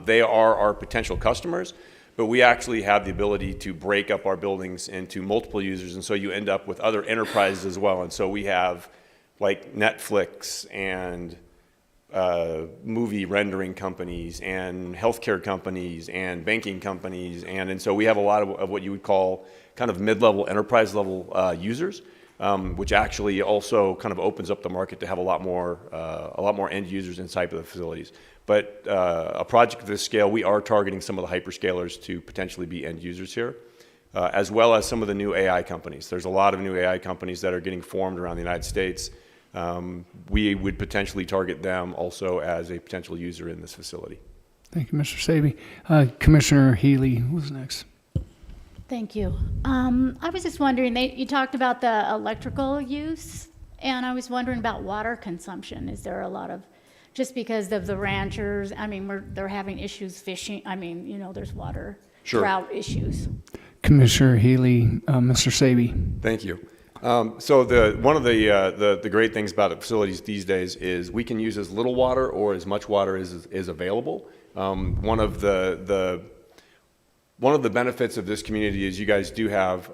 They are our potential customers, but we actually have the ability to break up our buildings into multiple users, and so you end up with other enterprises as well. And so we have like Netflix and movie rendering companies and healthcare companies and banking companies, and so we have a lot of what you would call kind of mid-level, enterprise level users, which actually also kind of opens up the market to have a lot more end users inside of the facilities. But a project of this scale, we are targeting some of the hyperscalers to potentially be end users here, as well as some of the new AI companies. There's a lot of new AI companies that are getting formed around the United States. We would potentially target them also as a potential user in this facility. Thank you, Mr. Saby. Commissioner Healy, who's next? Thank you. I was just wondering, you talked about the electrical use, and I was wondering about water consumption. Is there a lot of, just because of the ranchers, I mean, they're having issues fishing, I mean, you know, there's water drought issues. Commissioner Healy, Mr. Saby. Thank you. So one of the great things about the facilities these days is we can use as little water or as much water as is available. One of the benefits of this community is you guys do have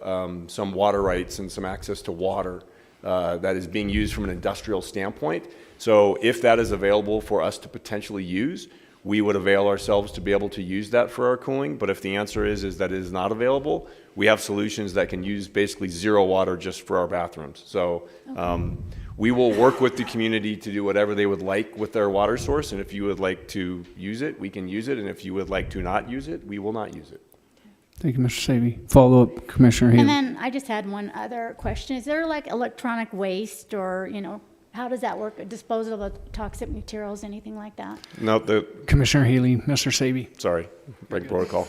some water rights and some access to water that is being used from an industrial standpoint. So if that is available for us to potentially use, we would avail ourselves to be able to use that for our cooling. But if the answer is that it is not available, we have solutions that can use basically zero water just for our bathrooms. So we will work with the community to do whatever they would like with their water source. And if you would like to use it, we can use it. And if you would like to not use it, we will not use it. Thank you, Mr. Saby. Follow up, Commissioner Healy. And then I just had one other question. Is there like electronic waste, or, you know, how does that work? Disposal of toxic materials, anything like that? No, Commissioner Healy, Mr. Saby. Sorry, break protocol.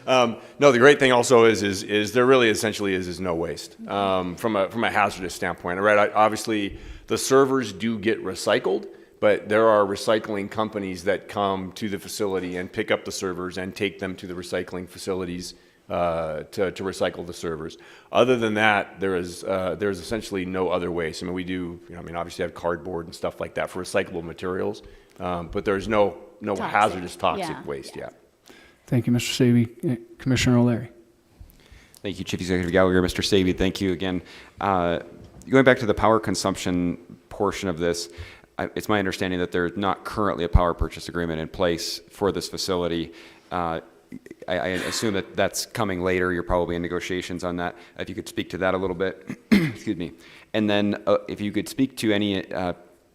No, the great thing also is there really essentially is no waste from a hazardous standpoint. Right? Obviously, the servers do get recycled, but there are recycling companies that come to the facility and pick up the servers and take them to the recycling facilities to recycle the servers. Other than that, there's essentially no other waste. I mean, we do, obviously have cardboard and stuff like that for recyclable materials, but there's no hazardous toxic waste yet. Thank you, Mr. Saby. Commissioner O'Leary. Thank you, Chief Executive Gallagher. Mr. Saby, thank you again. Going back to the power consumption portion of this, it's my understanding that there's not currently a power purchase agreement in place for this facility. I assume that that's coming later. You're probably in negotiations on that. If you could speak to that a little bit, excuse me. And then if you could speak to any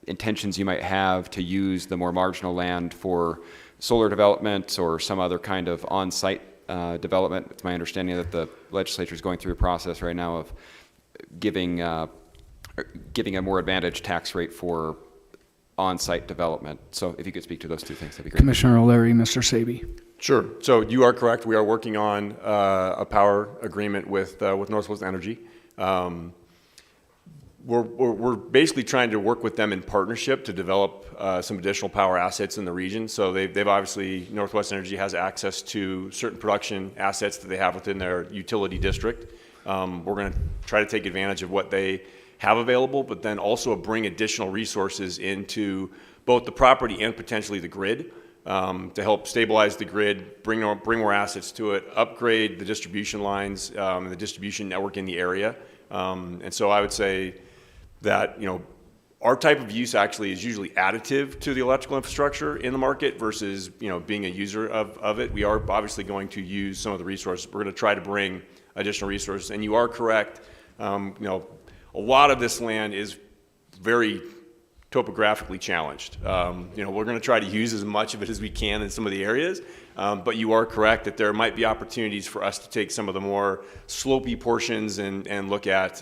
intentions you might have to use the more marginal land for solar development or some other kind of on-site development. It's my understanding that the legislature is going through a process right now of giving a more advantaged tax rate for on-site development. So if you could speak to those two things, that'd be great. Commissioner O'Leary, Mr. Saby. Sure. So you are correct. We are working on a power agreement with Northwest Energy. We're basically trying to work with them in partnership to develop some additional power assets in the region. So they've obviously, Northwest Energy has access to certain production assets that they have within their utility district. We're going to try to take advantage of what they have available, but then also bring additional resources into both the property and potentially the grid to help stabilize the grid, bring more assets to it, upgrade the distribution lines and the distribution network in the area. And so I would say that, our type of use actually is usually additive to the electrical infrastructure in the market versus, being a user of it. We are obviously going to use some of the resources. We're going to try to bring additional resources. And you are correct. A lot of this land is very topographically challenged. We're going to try to use as much of it as we can in some of the areas, but you are correct that there might be opportunities for us to take some of the more slopey portions and look at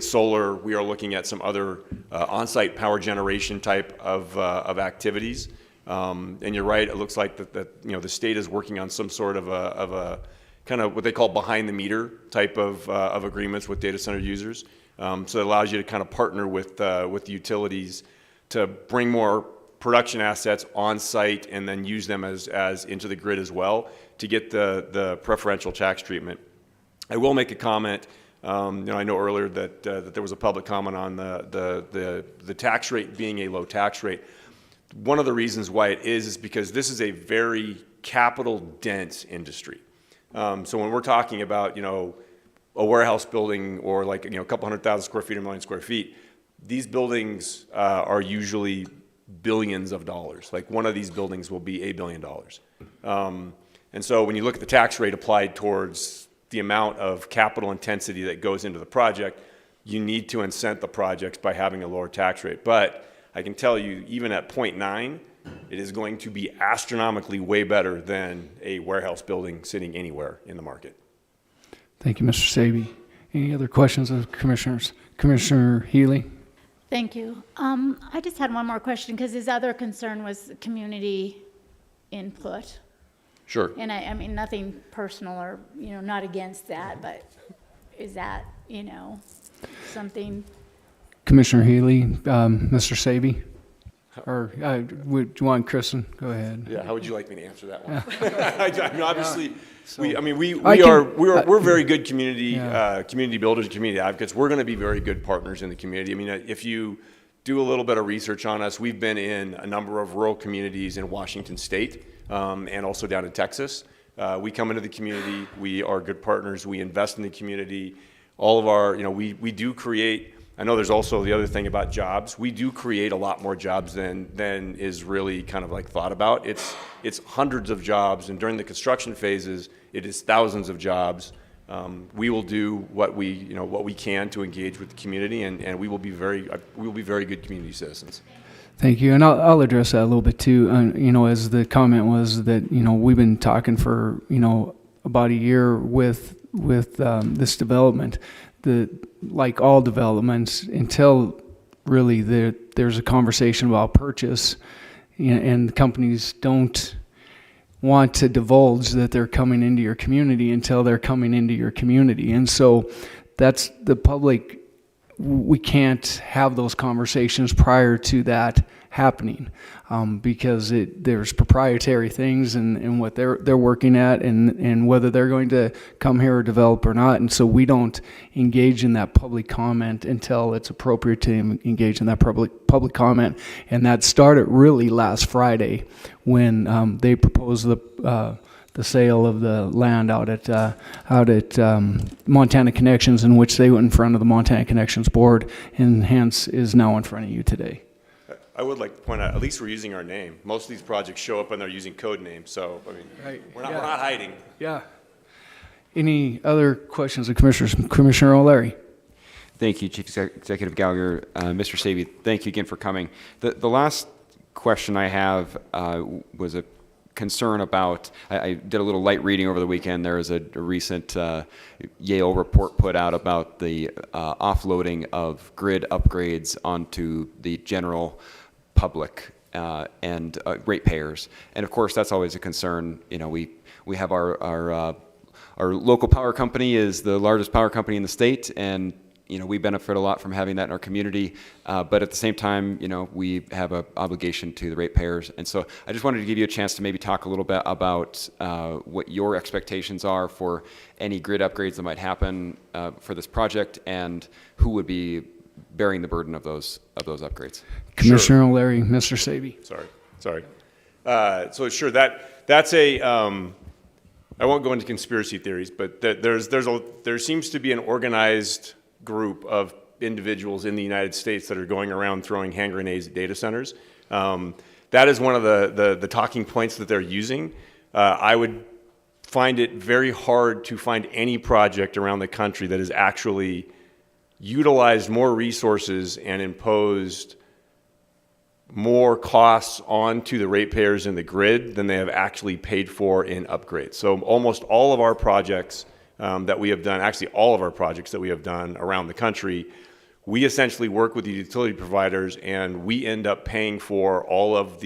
solar. We are looking at some other on-site power generation type of activities. And you're right. It looks like that the state is working on some sort of a kind of what they call behind the meter type of agreements with data center users. So it allows you to kind of partner with the utilities to bring more production assets on site and then use them as into the grid as well to get the preferential tax treatment. I will make a comment. I know earlier that there was a public comment on the tax rate being a low tax rate. One of the reasons why it is because this is a very capital-dense industry. So when we're talking about, a warehouse building or like, a couple 100,000 square feet or 1 million square feet, these buildings are usually billions of dollars. Like one of these buildings will be $1 billion. And so when you look at the tax rate applied towards the amount of capital intensity that goes into the project, you need to incent the projects by having a lower tax rate. But I can tell you, even at 0.9, it is going to be astronomically way better than a warehouse building sitting anywhere in the market. Thank you, Mr. Saby. Any other questions of commissioners? Commissioner Healy? Thank you. I just had one more question because his other concern was community input. Sure. And I mean, nothing personal or, not against that, but is that, something? Commissioner Healy, Mr. Saby? Or would you want Kristen? Go ahead. Yeah, how would you like me to answer that one? I mean, obviously, we're very good community builders, community advocates. We're going to be very good partners in the community. I mean, if you do a little bit of research on us, we've been in a number of rural communities in Washington State and also down in Texas. We come into the community. We are good partners. We invest in the community. All of our, we do create. I know there's also the other thing about jobs. We do create a lot more jobs than is really kind of like thought about. It's hundreds of jobs, and during the construction phases, it is thousands of jobs. We will do what we can to engage with the community, and we will be very good community citizens. Thank you, and I'll address that a little bit too. As the comment was that we've been talking for about a year with this development. Like all developments, until really there's a conversation about purchase, and companies don't want to divulge that they're coming into your community until they're coming into your community. And so that's the public. We can't have those conversations prior to that happening because there's proprietary things and what they're working at and whether they're going to come here or develop or not. And so we don't engage in that public comment until it's appropriate to engage in that public comment. And that started really last Friday when they proposed the sale of the land out at Montana Connections, in which they went in front of the Montana Connections board, and hence is now in front of you today. I would like to point out, at least we're using our name. Most of these projects show up and they're using code names, so I mean, right. we're not hiding. Yeah. Any other questions of commissioners? Commissioner O'Leary. Thank you, Chief Executive Gallagher. Mr. Saby, thank you again for coming. The last question I have was a concern about, I did a little light reading over the weekend. There was a recent Yale report put out about the offloading of grid upgrades onto the general public and ratepayers. And of course, that's always a concern. We have our local power company is the largest power company in the state, and we benefit a lot from having that in our community, but at the same time, we have an obligation to the ratepayers. And so I just wanted to give you a chance to maybe talk a little bit about what your expectations are for any grid upgrades that might happen for this project, and who would be bearing the burden of those upgrades. Commissioner O'Leary, Mr. Saby. Sorry. So sure, that's a. I won't go into conspiracy theories, but there seems to be an organized group of individuals in the United States that are going around throwing hand grenades at data centers. That is one of the talking points that they're using. I would find it very hard to find any project around the country that has actually utilized more resources and imposed more costs onto the ratepayers in the grid than they have actually paid for in upgrades. So almost all of our projects that we have done, actually all of our projects that we have done around the country, we essentially work with the utility providers, and we end up paying for all of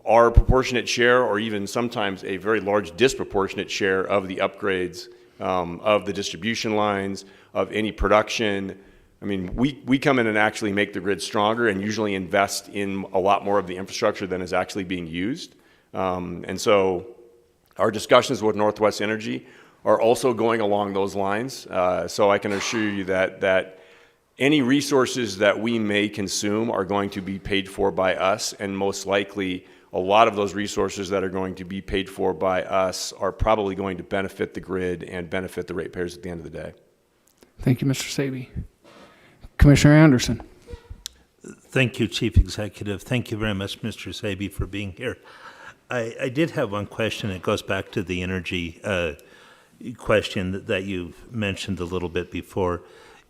our proportionate share, or even sometimes a very large disproportionate share of the upgrades of the distribution lines, of any production. I mean, we come in and actually make the grid stronger and usually invest in a lot more of the infrastructure than is actually being used. And so our discussions with Northwest Energy are also going along those lines. So I can assure you that any resources that we may consume are going to be paid for by us, and most likely a lot of those resources that are going to be paid for by us are probably going to benefit the grid and benefit the ratepayers at the end of the day. Thank you, Mr. Saby. Commissioner Anderson. Thank you, Chief Executive. Thank you very much, Mr. Saby, for being here. I did have one question. It goes back to the energy question that you mentioned a little bit before.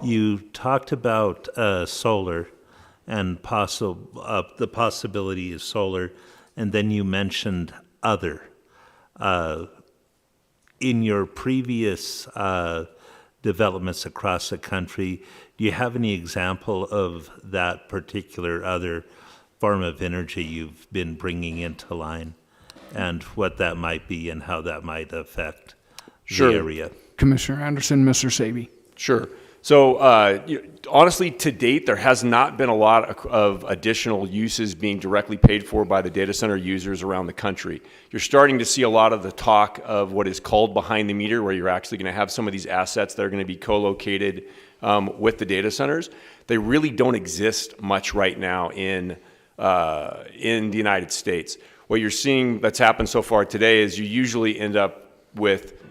You talked about solar and the possibility of solar, and then you mentioned other. In your previous developments across the country, do you have any example of that particular other form of energy you've been bringing into line, and what that might be and how that might affect the area? Commissioner Anderson, Mr. Saby. Sure. So honestly, to date, there has not been a lot of additional uses being directly paid for by the data center users around the country. You're starting to see a lot of the talk of what is called behind the meter, where you're actually going to have some of these assets that are going to be co-located with the data centers. They really don't exist much right now in the United States. What you're seeing that's happened so far today is you usually end up with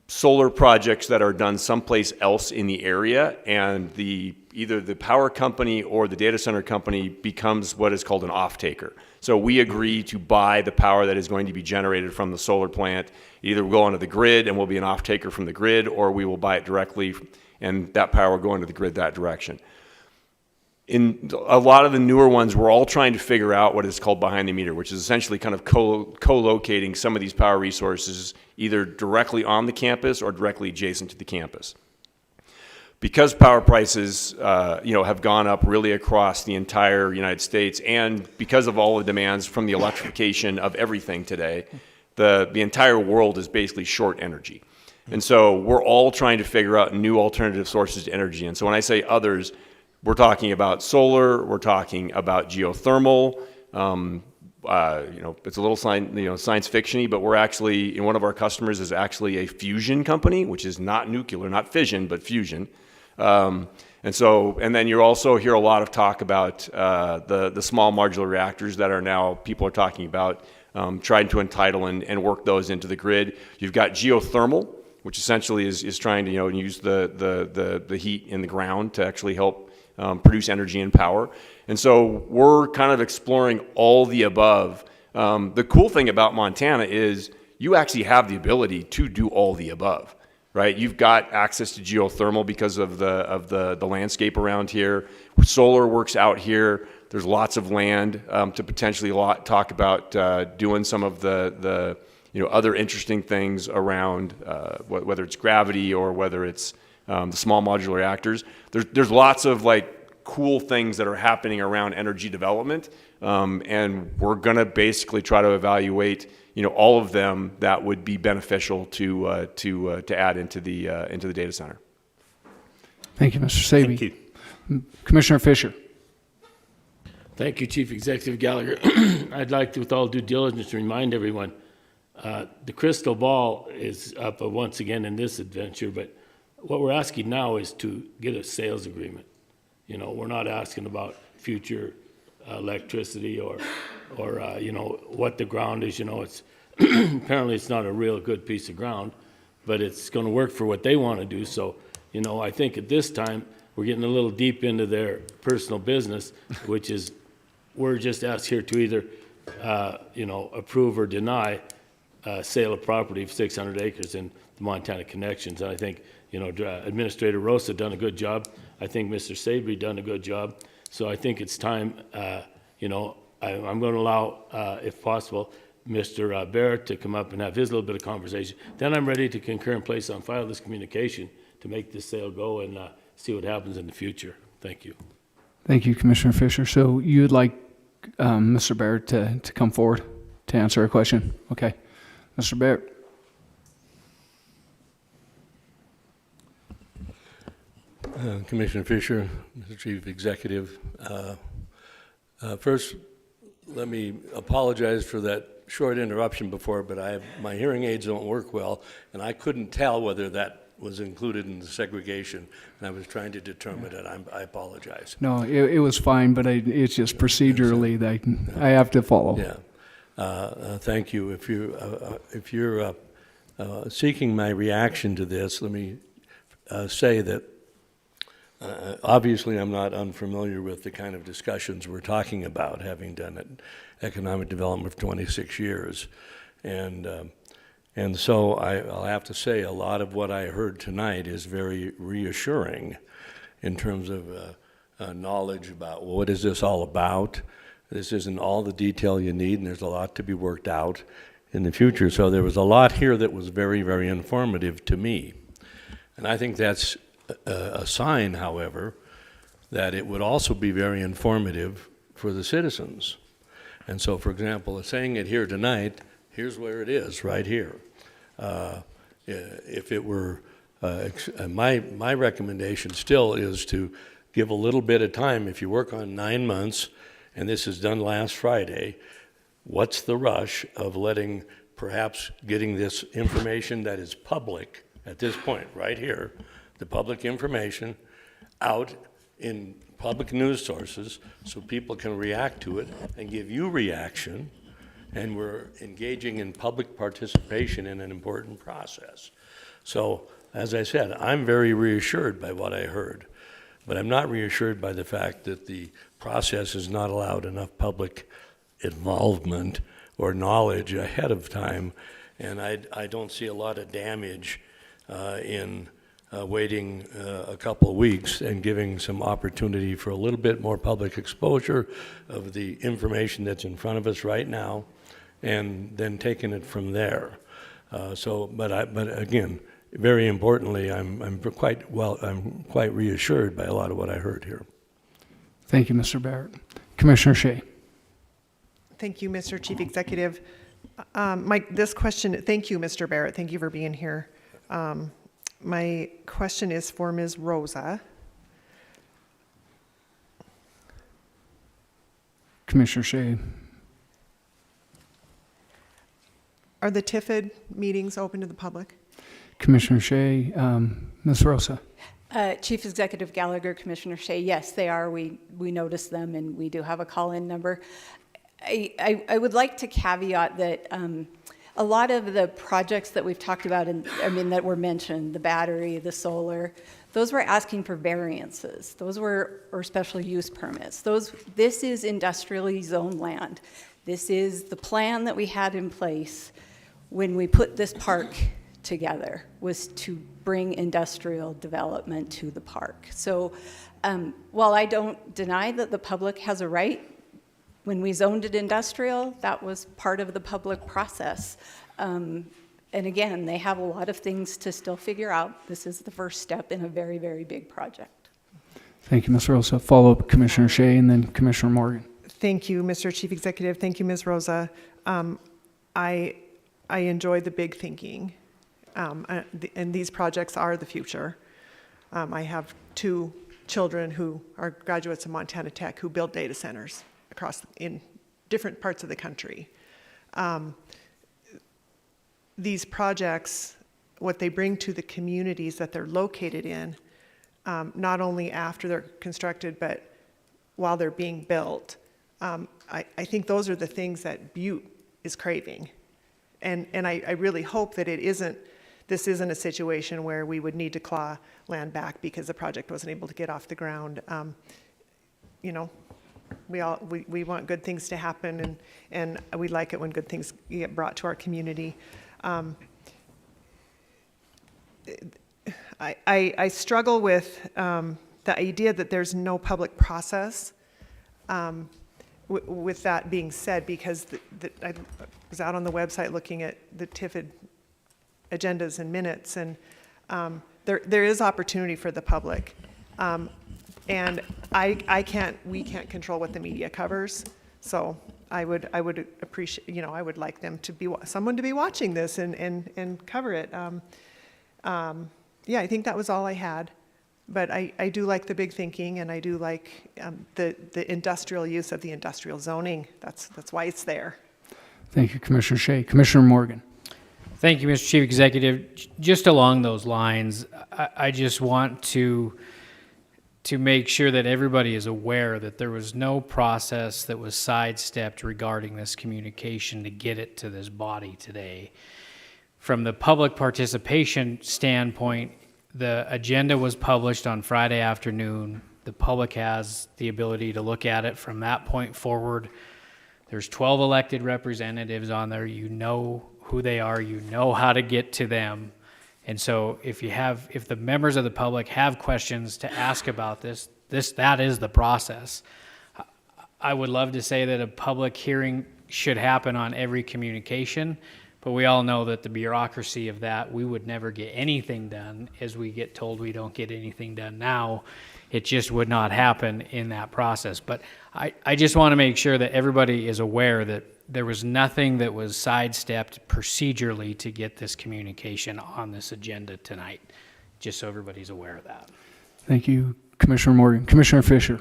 solar projects that are done someplace else in the area, and either the power company or the data center company becomes what is called an off-taker. So we agree to buy the power that is going to be generated from the solar plant. Either we'll go onto the grid and we'll be an off-taker from the grid, or we will buy it directly and that power will go into the grid that direction. In a lot of the newer ones, we're all trying to figure out what is called behind the meter, which is essentially kind of co-locating some of these power resources either directly on the campus or directly adjacent to the campus. Because power prices have gone up really across the entire United States, and because of all the demands from the electrification of everything today, the entire world is basically short energy. And so we're all trying to figure out new alternative sources of energy. And so when I say others, we're talking about solar, we're talking about geothermal. It's a little science fiction-y, but we're actually, one of our customers is actually a fusion company, which is not nuclear, not fission, but fusion. And then you also hear a lot of talk about the small modular reactors that are now, people are talking about trying to entitle and work those into the grid. You've got geothermal, which essentially is trying to use the heat in the ground to actually help produce energy and power. And so we're kind of exploring all the above. The cool thing about Montana is you actually have the ability to do all the above, right? You've got access to geothermal because of the landscape around here. Solar works out here. There's lots of land to potentially talk about doing some of the other interesting things around whether it's gravity or whether it's the small modular reactors. There's lots of cool things that are happening around energy development, and we're going to basically try to evaluate all of them that would be beneficial to add into the data center. Thank you, Mr. Saby. Thank you. Commissioner Fisher. Thank you, Chief Executive Gallagher. I'd like to, with all due diligence, remind everyone, the crystal ball is up once again in this adventure, but what we're asking now is to get a sales agreement. We're not asking about future electricity or what the ground is. It's apparently it's not a real good piece of ground, but it's going to work for what they want to do. So, I think at this time we're getting a little deep into their personal business, which is we're just asked here to either approve or deny sale of property of 600 acres in the Montana Connections. And I think Administrator Rosa done a good job. I think Mr. Sabry done a good job. So I think it's time, I'm going to allow, if possible, Mr. Barrett to come up and have his little bit of conversation. Then I'm ready to concur and place on file this communication to make this sale go and see what happens in the future. Thank you. Thank you, Commissioner Fisher. So you'd like Mr. Barrett to come forward to answer a question? Okay. Mr. Barrett. Commissioner Fisher, Mr. Chief Executive. First, let me apologize for that short interruption before, but my hearing aids don't work well, and I couldn't tell whether that was included in the segregation, and I was trying to determine it. I apologize. No, it was fine, but it's just procedurally that I have to follow. Yeah. Thank you. If you're seeking my reaction to this, let me say that obviously I'm not unfamiliar with the kind of discussions we're talking about, having done economic development for 26 years. And so I'll have to say a lot of what I heard tonight is very reassuring in terms of knowledge about, well, what is this all about? This isn't all the detail you need, and there's a lot to be worked out in the future. So there was a lot here that was very, very informative to me. And I think that's a sign, however, that it would also be very informative for the citizens. And so, for example, saying it here tonight, here's where it is, right here. If it were, my recommendation still is to give a little bit of time. If you work on 9 months, and this is done last Friday, what's the rush of perhaps getting this information that is public at this point, right here, the public information out in public news sources so people can react to it and give you reaction, and we're engaging in public participation in an important process. So, as I said, I'm very reassured by what I heard, but I'm not reassured by the fact that the process has not allowed enough public involvement or knowledge ahead of time, and I don't see a lot of damage in waiting a couple of weeks and giving some opportunity for a little bit more public exposure of the information that's in front of us right now, and then taking it from there. But again, very importantly, I'm quite reassured by a lot of what I heard here. Thank you, Mr. Barrett. Commissioner Shea. Thank you, Mr. Chief Executive. This question, thank you, Mr. Barrett. Thank you for being here. My question is for Ms. Rosa. Commissioner Shea. Are the TIFID meetings open to the public? Commissioner Shea. Ms. Rosa. Chief Executive Gallagher, Commissioner Shea, yes, they are. We notice them, and we do have a call-in number. I would like to caveat that a lot of the projects that we've talked about, that were mentioned, the battery, the solar, those were asking for variances. Those were or special use permits. This is industrially zoned land. This is the plan that we had in place when we put this park together, was to bring industrial development to the park. So while I don't deny that the public has a right, when we zoned it industrial, that was part of the public process. And again, they have a lot of things to still figure out. This is the first step in a very, very big project. Thank you, Ms. Rosa. Follow-up, Commissioner Shea, and then Commissioner Morgan. Thank you, Mr. Chief Executive. Thank you, Ms. Rosa. I enjoy the big thinking, and these projects are the future. I have 2 children who are graduates of Montana Tech who build data centers in different parts of the country. These projects, what they bring to the communities that they're located in, not only after they're constructed, but while they're being built, I think those are the things that Butte is craving. And I really hope that this isn't a situation where we would need to claw land back because the project wasn't able to get off the ground. We want good things to happen, and we like it when good things get brought to our community. I struggle with the idea that there's no public process. With that being said, because I was out on the website looking at the TIFID agendas and minutes, and there is opportunity for the public. And we can't control what the media covers, so I would appreciate, I would like them someone to be watching this and cover it. Yeah, I think that was all I had, but I do like the big thinking, and I do like the industrial use of the industrial zoning. That's why it's there. Thank you, Commissioner Shea. Commissioner Morgan. Thank you, Mr. Chief Executive. Just along those lines, I just want to to make sure that everybody is aware that there was no process that was sidestepped regarding this communication to get it to this body today. From the public participation standpoint, the agenda was published on Friday afternoon. The public has the ability to look at it from that point forward. There's 12 elected representatives on there. You know who they are. You know how to get to them. And so if the members of the public have questions to ask about that is the process. I would love to say that a public hearing should happen on every communication, but we all know that the bureaucracy of that, we would never get anything done, as we get told we don't get anything done now. It just would not happen in that process. But I just want to make sure that everybody is aware that there was nothing that was sidestepped procedurally to get this communication on this agenda tonight, just so everybody's aware of that. Thank you, Commissioner Morgan. Commissioner Fisher.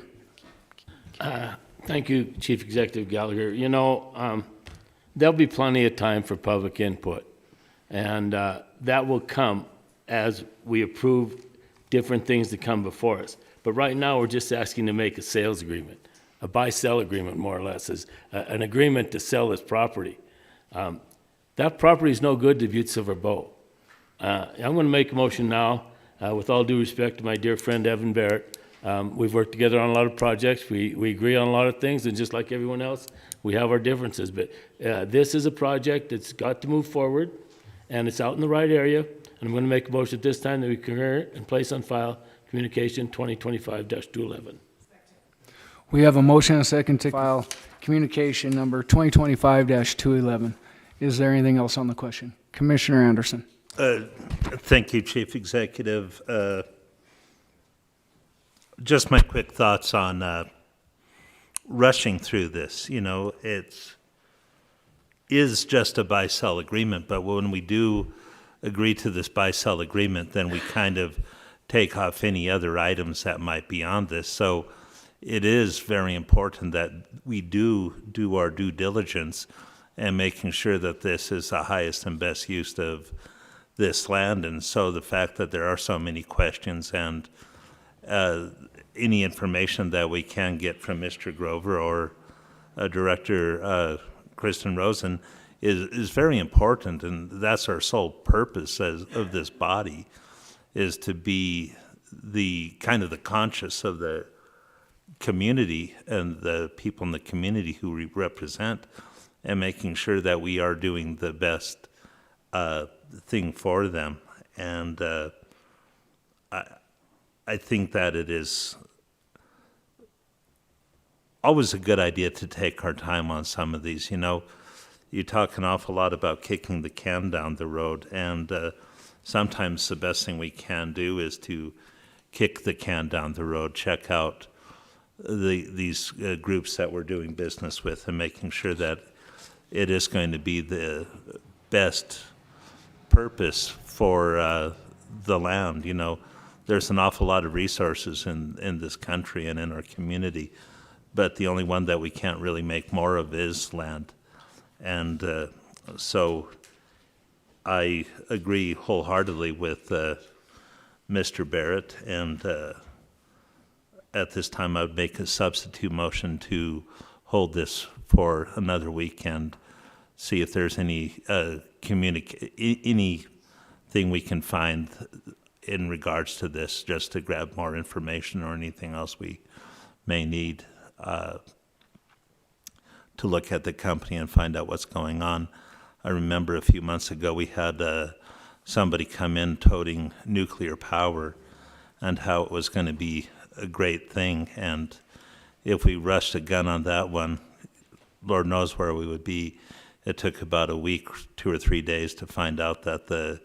Thank you, Chief Executive Gallagher. You know, there'll be plenty of time for public input, and that will come as we approve different things that come before us. But right now, we're just asking to make a sales agreement, a buy-sell agreement, more or less, is an agreement to sell this property. That property is no good to Butte-Silver Bow. I'm going to make a motion now, with all due respect to my dear friend Evan Barrett. We've worked together on a lot of projects. We agree on a lot of things, and just like everyone else, we have our differences. But this is a project that's got to move forward, and it's out in the right area. And I'm going to make a motion at this time that we concur and place on file Communication 2025-211. We have a motion and a second to file communication number 2025-211. Is there anything else on the question? Commissioner Anderson. Thank you, Chief Executive. Just my quick thoughts on rushing through this. You know, it is just a buy-sell agreement, but when we do agree to this buy-sell agreement, then we kind of take off any other items that might be on this. So it is very important that we do our due diligence and making sure that this is the highest and best use of this land. And so the fact that there are so many questions and any information that we can get from Mr. Grover or Director Kristen Rosen is very important, and that's our sole purpose of this body, is to be the kind of the conscience of the community and the people in the community who we represent, and making sure that we are doing the best thing for them. And I think that it is always a good idea to take our time on some of these. You know, you talk an awful lot about kicking the can down the road, and sometimes the best thing we can do is to kick the can down the road, check out these groups that we're doing business with, and making sure that it is going to be the best purpose for the land. You know, there's an awful lot of resources in this country and in our community, but the only one that we can't really make more of is land. And so I agree wholeheartedly with Mr. Barrett, and at this time I would make a substitute motion to hold this for another week and see if there's any anything we can find in regards to this, just to grab more information or anything else we may need to look at the company and find out what's going on. I remember a few months ago we had somebody come in toting nuclear power and how it was going to be a great thing, and if we rushed a gun on that one, Lord knows where we would be. It took about a week, 2 or 3 days to find out that the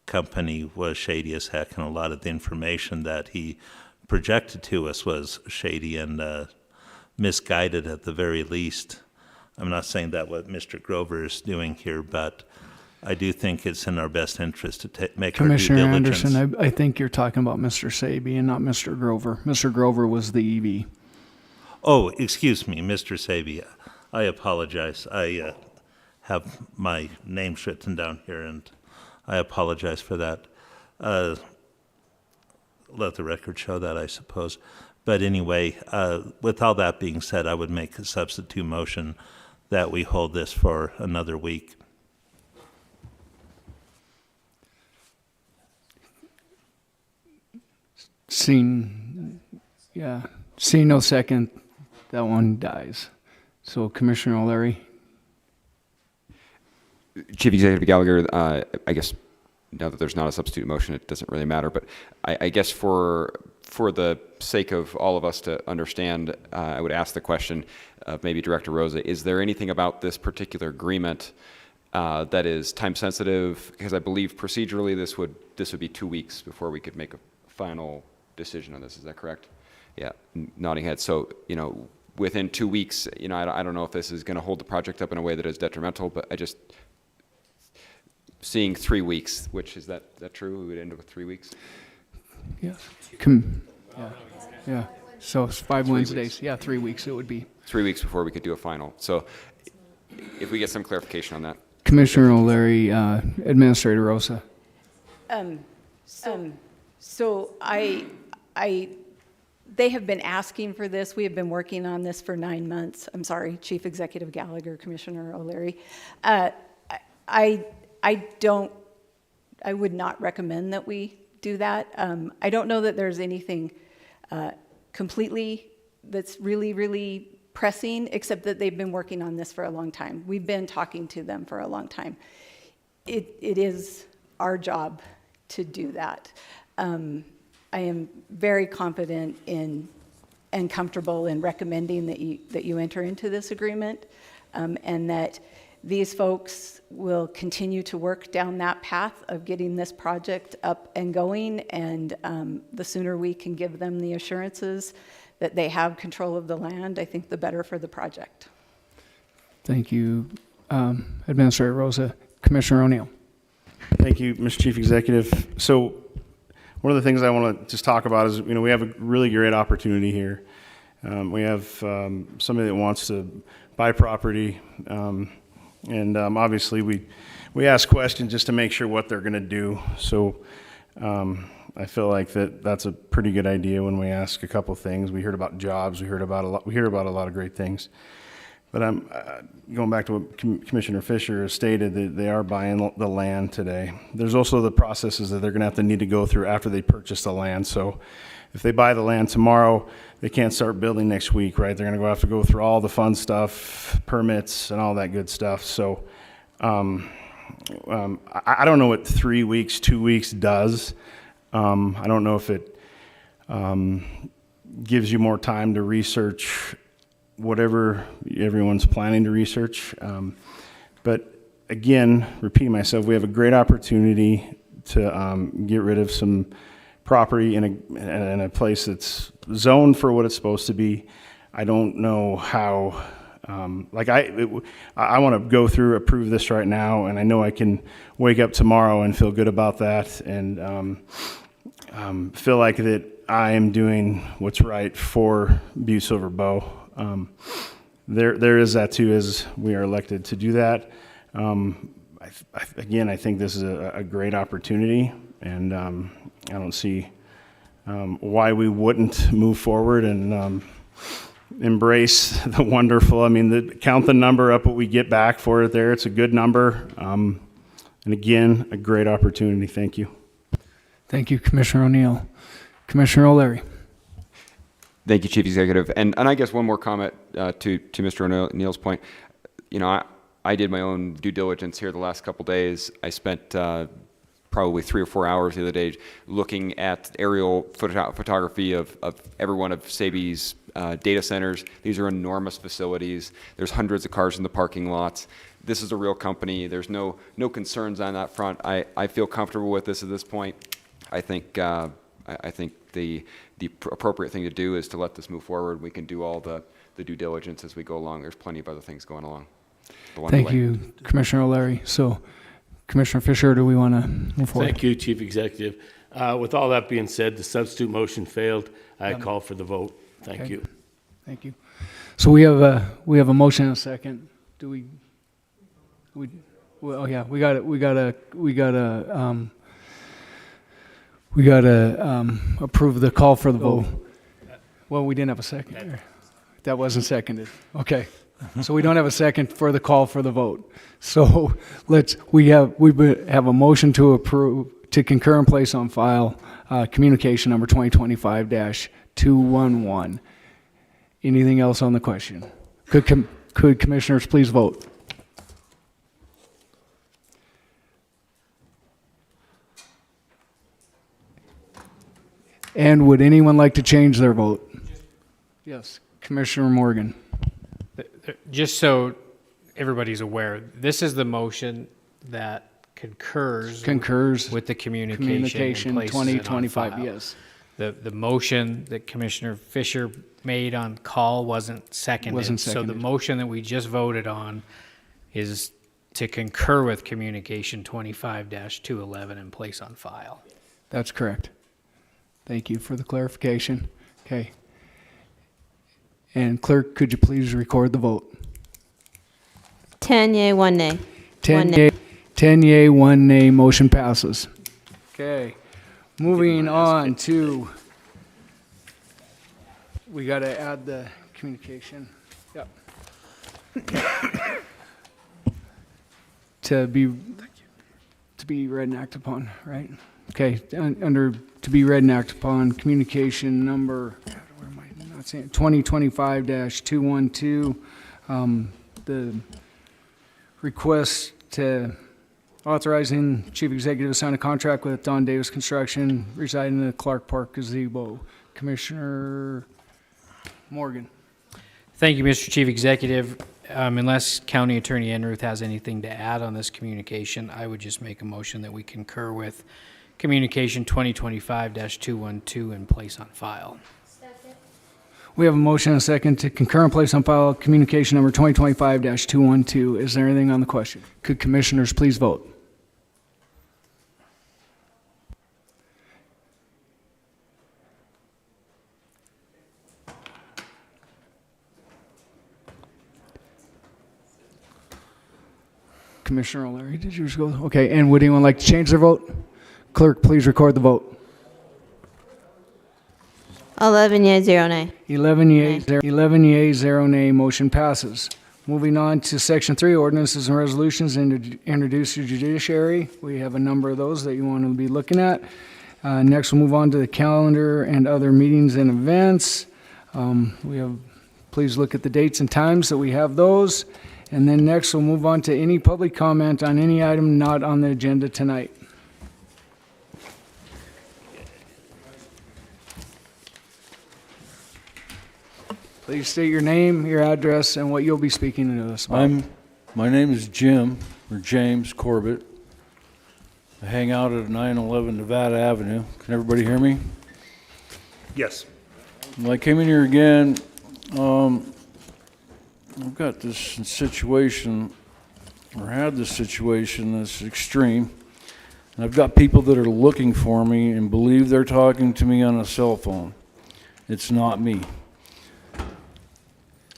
company was shady as heck, and a lot of the information that he projected to us was shady and misguided at the very least. I'm not saying that what Mr. Grover is doing here, but I do think it's in our best interest to make our due Commissioner diligence. Anderson, I think you're talking about Mr. Saby and not Mr. Grover. Mr. Grover was the EV. Oh, excuse me, Mr. Saby. I apologize. I have my name written down here, and I apologize for that. let the record show that, I suppose. But anyway, with all that being said, I would make a substitute motion that we hold this for another week. Seeing no second, that one dies. So Commissioner O'Leary. Chief Executive Gallagher, I guess now that there's not a substitute motion, it doesn't really matter. But I guess for the sake of all of us to understand, I would ask the question of maybe Director Rosa, is there anything about this particular agreement that is time sensitive? Because I believe procedurally this would be 2 weeks before we could make a final decision on this. Is that correct? Yeah, nodding head. So, within 2 weeks, I don't know if this is going to hold the project up in a way that is detrimental, but I just seeing 3 weeks, which is that true? We would end up with 3 weeks? Yeah. Yeah. So it's 5 Wednesdays. Yeah, 3 weeks it would be. 3 weeks before we could do a final. So if we get some clarification on that. Commissioner O'Leary, Administrator Rosa. So they have been asking for this. We have been working on this for 9 months. I'm sorry, Chief Executive Gallagher, Commissioner O'Leary. I would not recommend that we do that. I don't know that there's anything completely that's really, really pressing, except that they've been working on this for a long time. We've been talking to them for a long time. It is our job to do that. I am very confident in and comfortable in recommending that you enter into this agreement, and that these folks will continue to work down that path of getting this project up and going, and the sooner we can give them the assurances that they have control of the land, I think the better for the project. Thank you, Administrator Rosa. Commissioner O'Neill. Thank you, Mr. Chief Executive. So one of the things I want to just talk about is, we have a really great opportunity here. We have somebody that wants to buy property, and obviously we ask questions just to make sure what they're going to do. So I feel like that's a pretty good idea when we ask a couple things. We heard about jobs. We hear about a lot of great things. But I'm going back to what Commissioner Fisher has stated, that they are buying the land today. There's also the processes that they're going to need to go through after they purchase the land. So if they buy the land tomorrow, they can't start building next week, right? They're going to have to go through all the fun stuff, permits, and all that good stuff. So I don't know what 3 weeks, 2 weeks does. I don't know if it gives you more time to research whatever everyone's planning to research. But again, repeating myself, we have a great opportunity to get rid of some property in a place that's zoned for what it's supposed to be. I don't know how, I want to go through, approve this right now, and I know I can wake up tomorrow and feel good about that, and feel like that I am doing what's right for Butte-Silver Bow. There is that too, as we are elected to do that. Again, I think this is a great opportunity, and I don't see why we wouldn't move forward and embrace the wonderful. Count the number up what we get back for it there. It's a good number, and again, a great opportunity. Thank you. Thank you, Commissioner O'Neill. Commissioner O'Leary. Thank you, Chief Executive. And I guess one more comment to Mr. O'Neill's point. I did my own due diligence here the last couple days. I spent probably 3 or 4 hours the other day looking at aerial photography of every one of SABI's data centers. These are enormous facilities. There's hundreds of cars in the parking lots. This is a real company. There's no concerns on that front. I feel comfortable with this at this point. I think the appropriate thing to do is to let this move forward. We can do all the due diligence as we go along. There's plenty of other things going along. Thank you, Commissioner O'Leary. So, Commissioner Fisher, do we want to move forward? Thank you, Chief Executive. With all that being said, the substitute motion failed. I call for the vote. Thank you. Thank you. So we have a motion and a second. Do we? We got We got to approve the call for the vote. Well, we didn't have a second. That wasn't seconded. Okay. So we don't have a second for the call for the vote. So we have a motion to approve, to concur and place on file communication number 2025-211. Anything else on the question? Could commissioners please vote? And would anyone like to change their vote? Yes, Commissioner Morgan. Just so everybody's aware, this is the motion that concurs with the communication and places it on 2025, file. yes. The motion that Commissioner Fisher made on call wasn't seconded. So the motion that we just voted on is to concur with communication 25-211 and place on file. That's correct. Thank you for the clarification. Okay. And clerk, could you please record the vote? 10 yea, 1 nay. 10 yea, 1 nay, motion passes. Okay. Moving on to, we got to add the communication. Yep. To be read and acted upon, right? Okay, under to be read and acted upon, communication number, where am I not saying it? 2025-212, the request to authorizing chief executive to sign a contract with Don Davis Construction residing in the Clark Park gazebo. Commissioner Morgan. Thank you, Mr. Chief Executive. Unless County Attorney Enruth has anything to add on this communication, I would just make a motion that we concur with communication 2025-212 and place on file. We have a motion and a second to concur and place on file communication number 2025-212. Is there anything on the question? Could commissioners please vote? Commissioner O'Leary, did yours go? Okay, and would anyone like to change their vote? Clerk, please record the vote. 11 yea, 0 nay. 11 yea, 0 nay, motion passes. Moving on to section 3, ordinances and resolutions introduced to judiciary. We have a number of those that you want to be looking at. Next, we'll move on to the calendar and other meetings and events. Please look at the dates and times that we have those. And then next, we'll move on to any public comment on any item not on the agenda tonight. Please state your name, your address, and what you'll be speaking to us about. My name is Jim, or James Corbett. I hang out at 911 Nevada Avenue. Can everybody hear me? Yes. Well, I came in here again. I've got this situation, or had this situation that's extreme. And I've got people that are looking for me and believe they're talking to me on a cell phone. It's not me.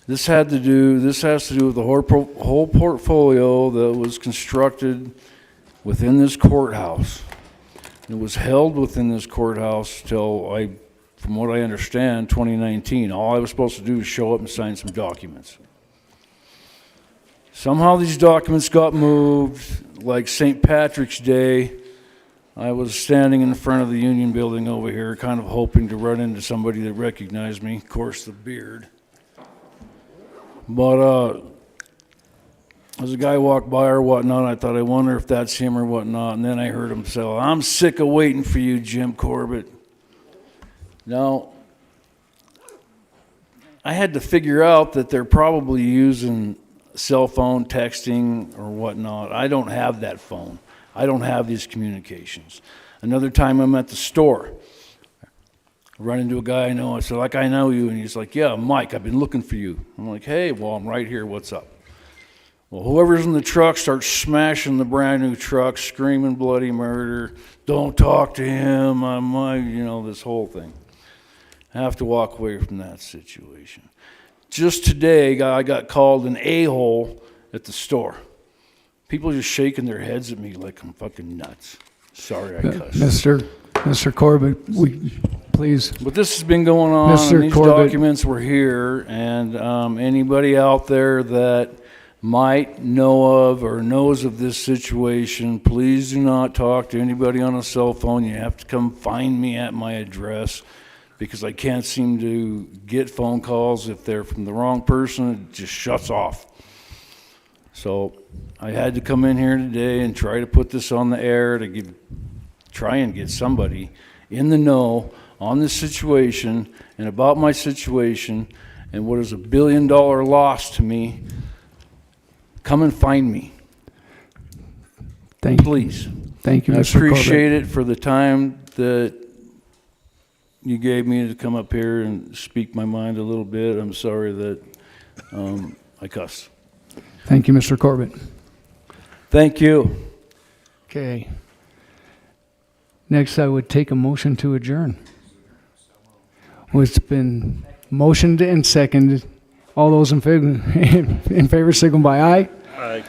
This has to do with the whole portfolio that was constructed within this courthouse. It was held within this courthouse till from what I understand, 2019. All I was supposed to do was show up and sign some documents. Somehow these documents got moved, like St. Patrick's Day. I was standing in front of the Union Building over here, kind of hoping to run into somebody that recognized me, of course, the beard. But as a guy walked by or whatnot, I thought, I wonder if that's him or whatnot. And then I heard him say, "I'm sick of waiting for you, Jim Corbett." Now, I had to figure out that they're probably using cell phone texting or whatnot. I don't have that phone. I don't have these communications. Another time I'm at the store. I run into a guy I know. I said, I know you. And he's like, "Yeah, Mike, I've been looking for you." I'm like, "Hey, well, I'm right here. What's up?" Well, whoever's in the truck starts smashing the brand new truck, screaming bloody murder. "Don't talk to him. This whole thing. I have to walk away from that situation. Just today, I got called an a-hole at the store. People just shaking their heads at me like I'm fucking nuts. Sorry, I cussed. Mr. Corbett, please. But this has been going on, Mr. and these Corbett. documents were here, and anybody out there that might know of or knows of this situation, please do not talk to anybody on a cell phone. You have to come find me at my address, because I can't seem to get phone calls. If they're from the wrong person, it just shuts off. So I had to come in here today and try to put this on the air to try and get somebody in the know on this situation and about my situation and what is $1 billion loss to me. Come and find me. Please. Thank you, I Mr. Corbett. appreciate it for the time that you gave me to come up here and speak my mind a little bit. I'm sorry that I cuss. Thank you, Mr. Corbett. Thank you. Okay. Next, I would take a motion to adjourn. Well, it's been motioned and seconded. All those in favor signal by aye. Aye.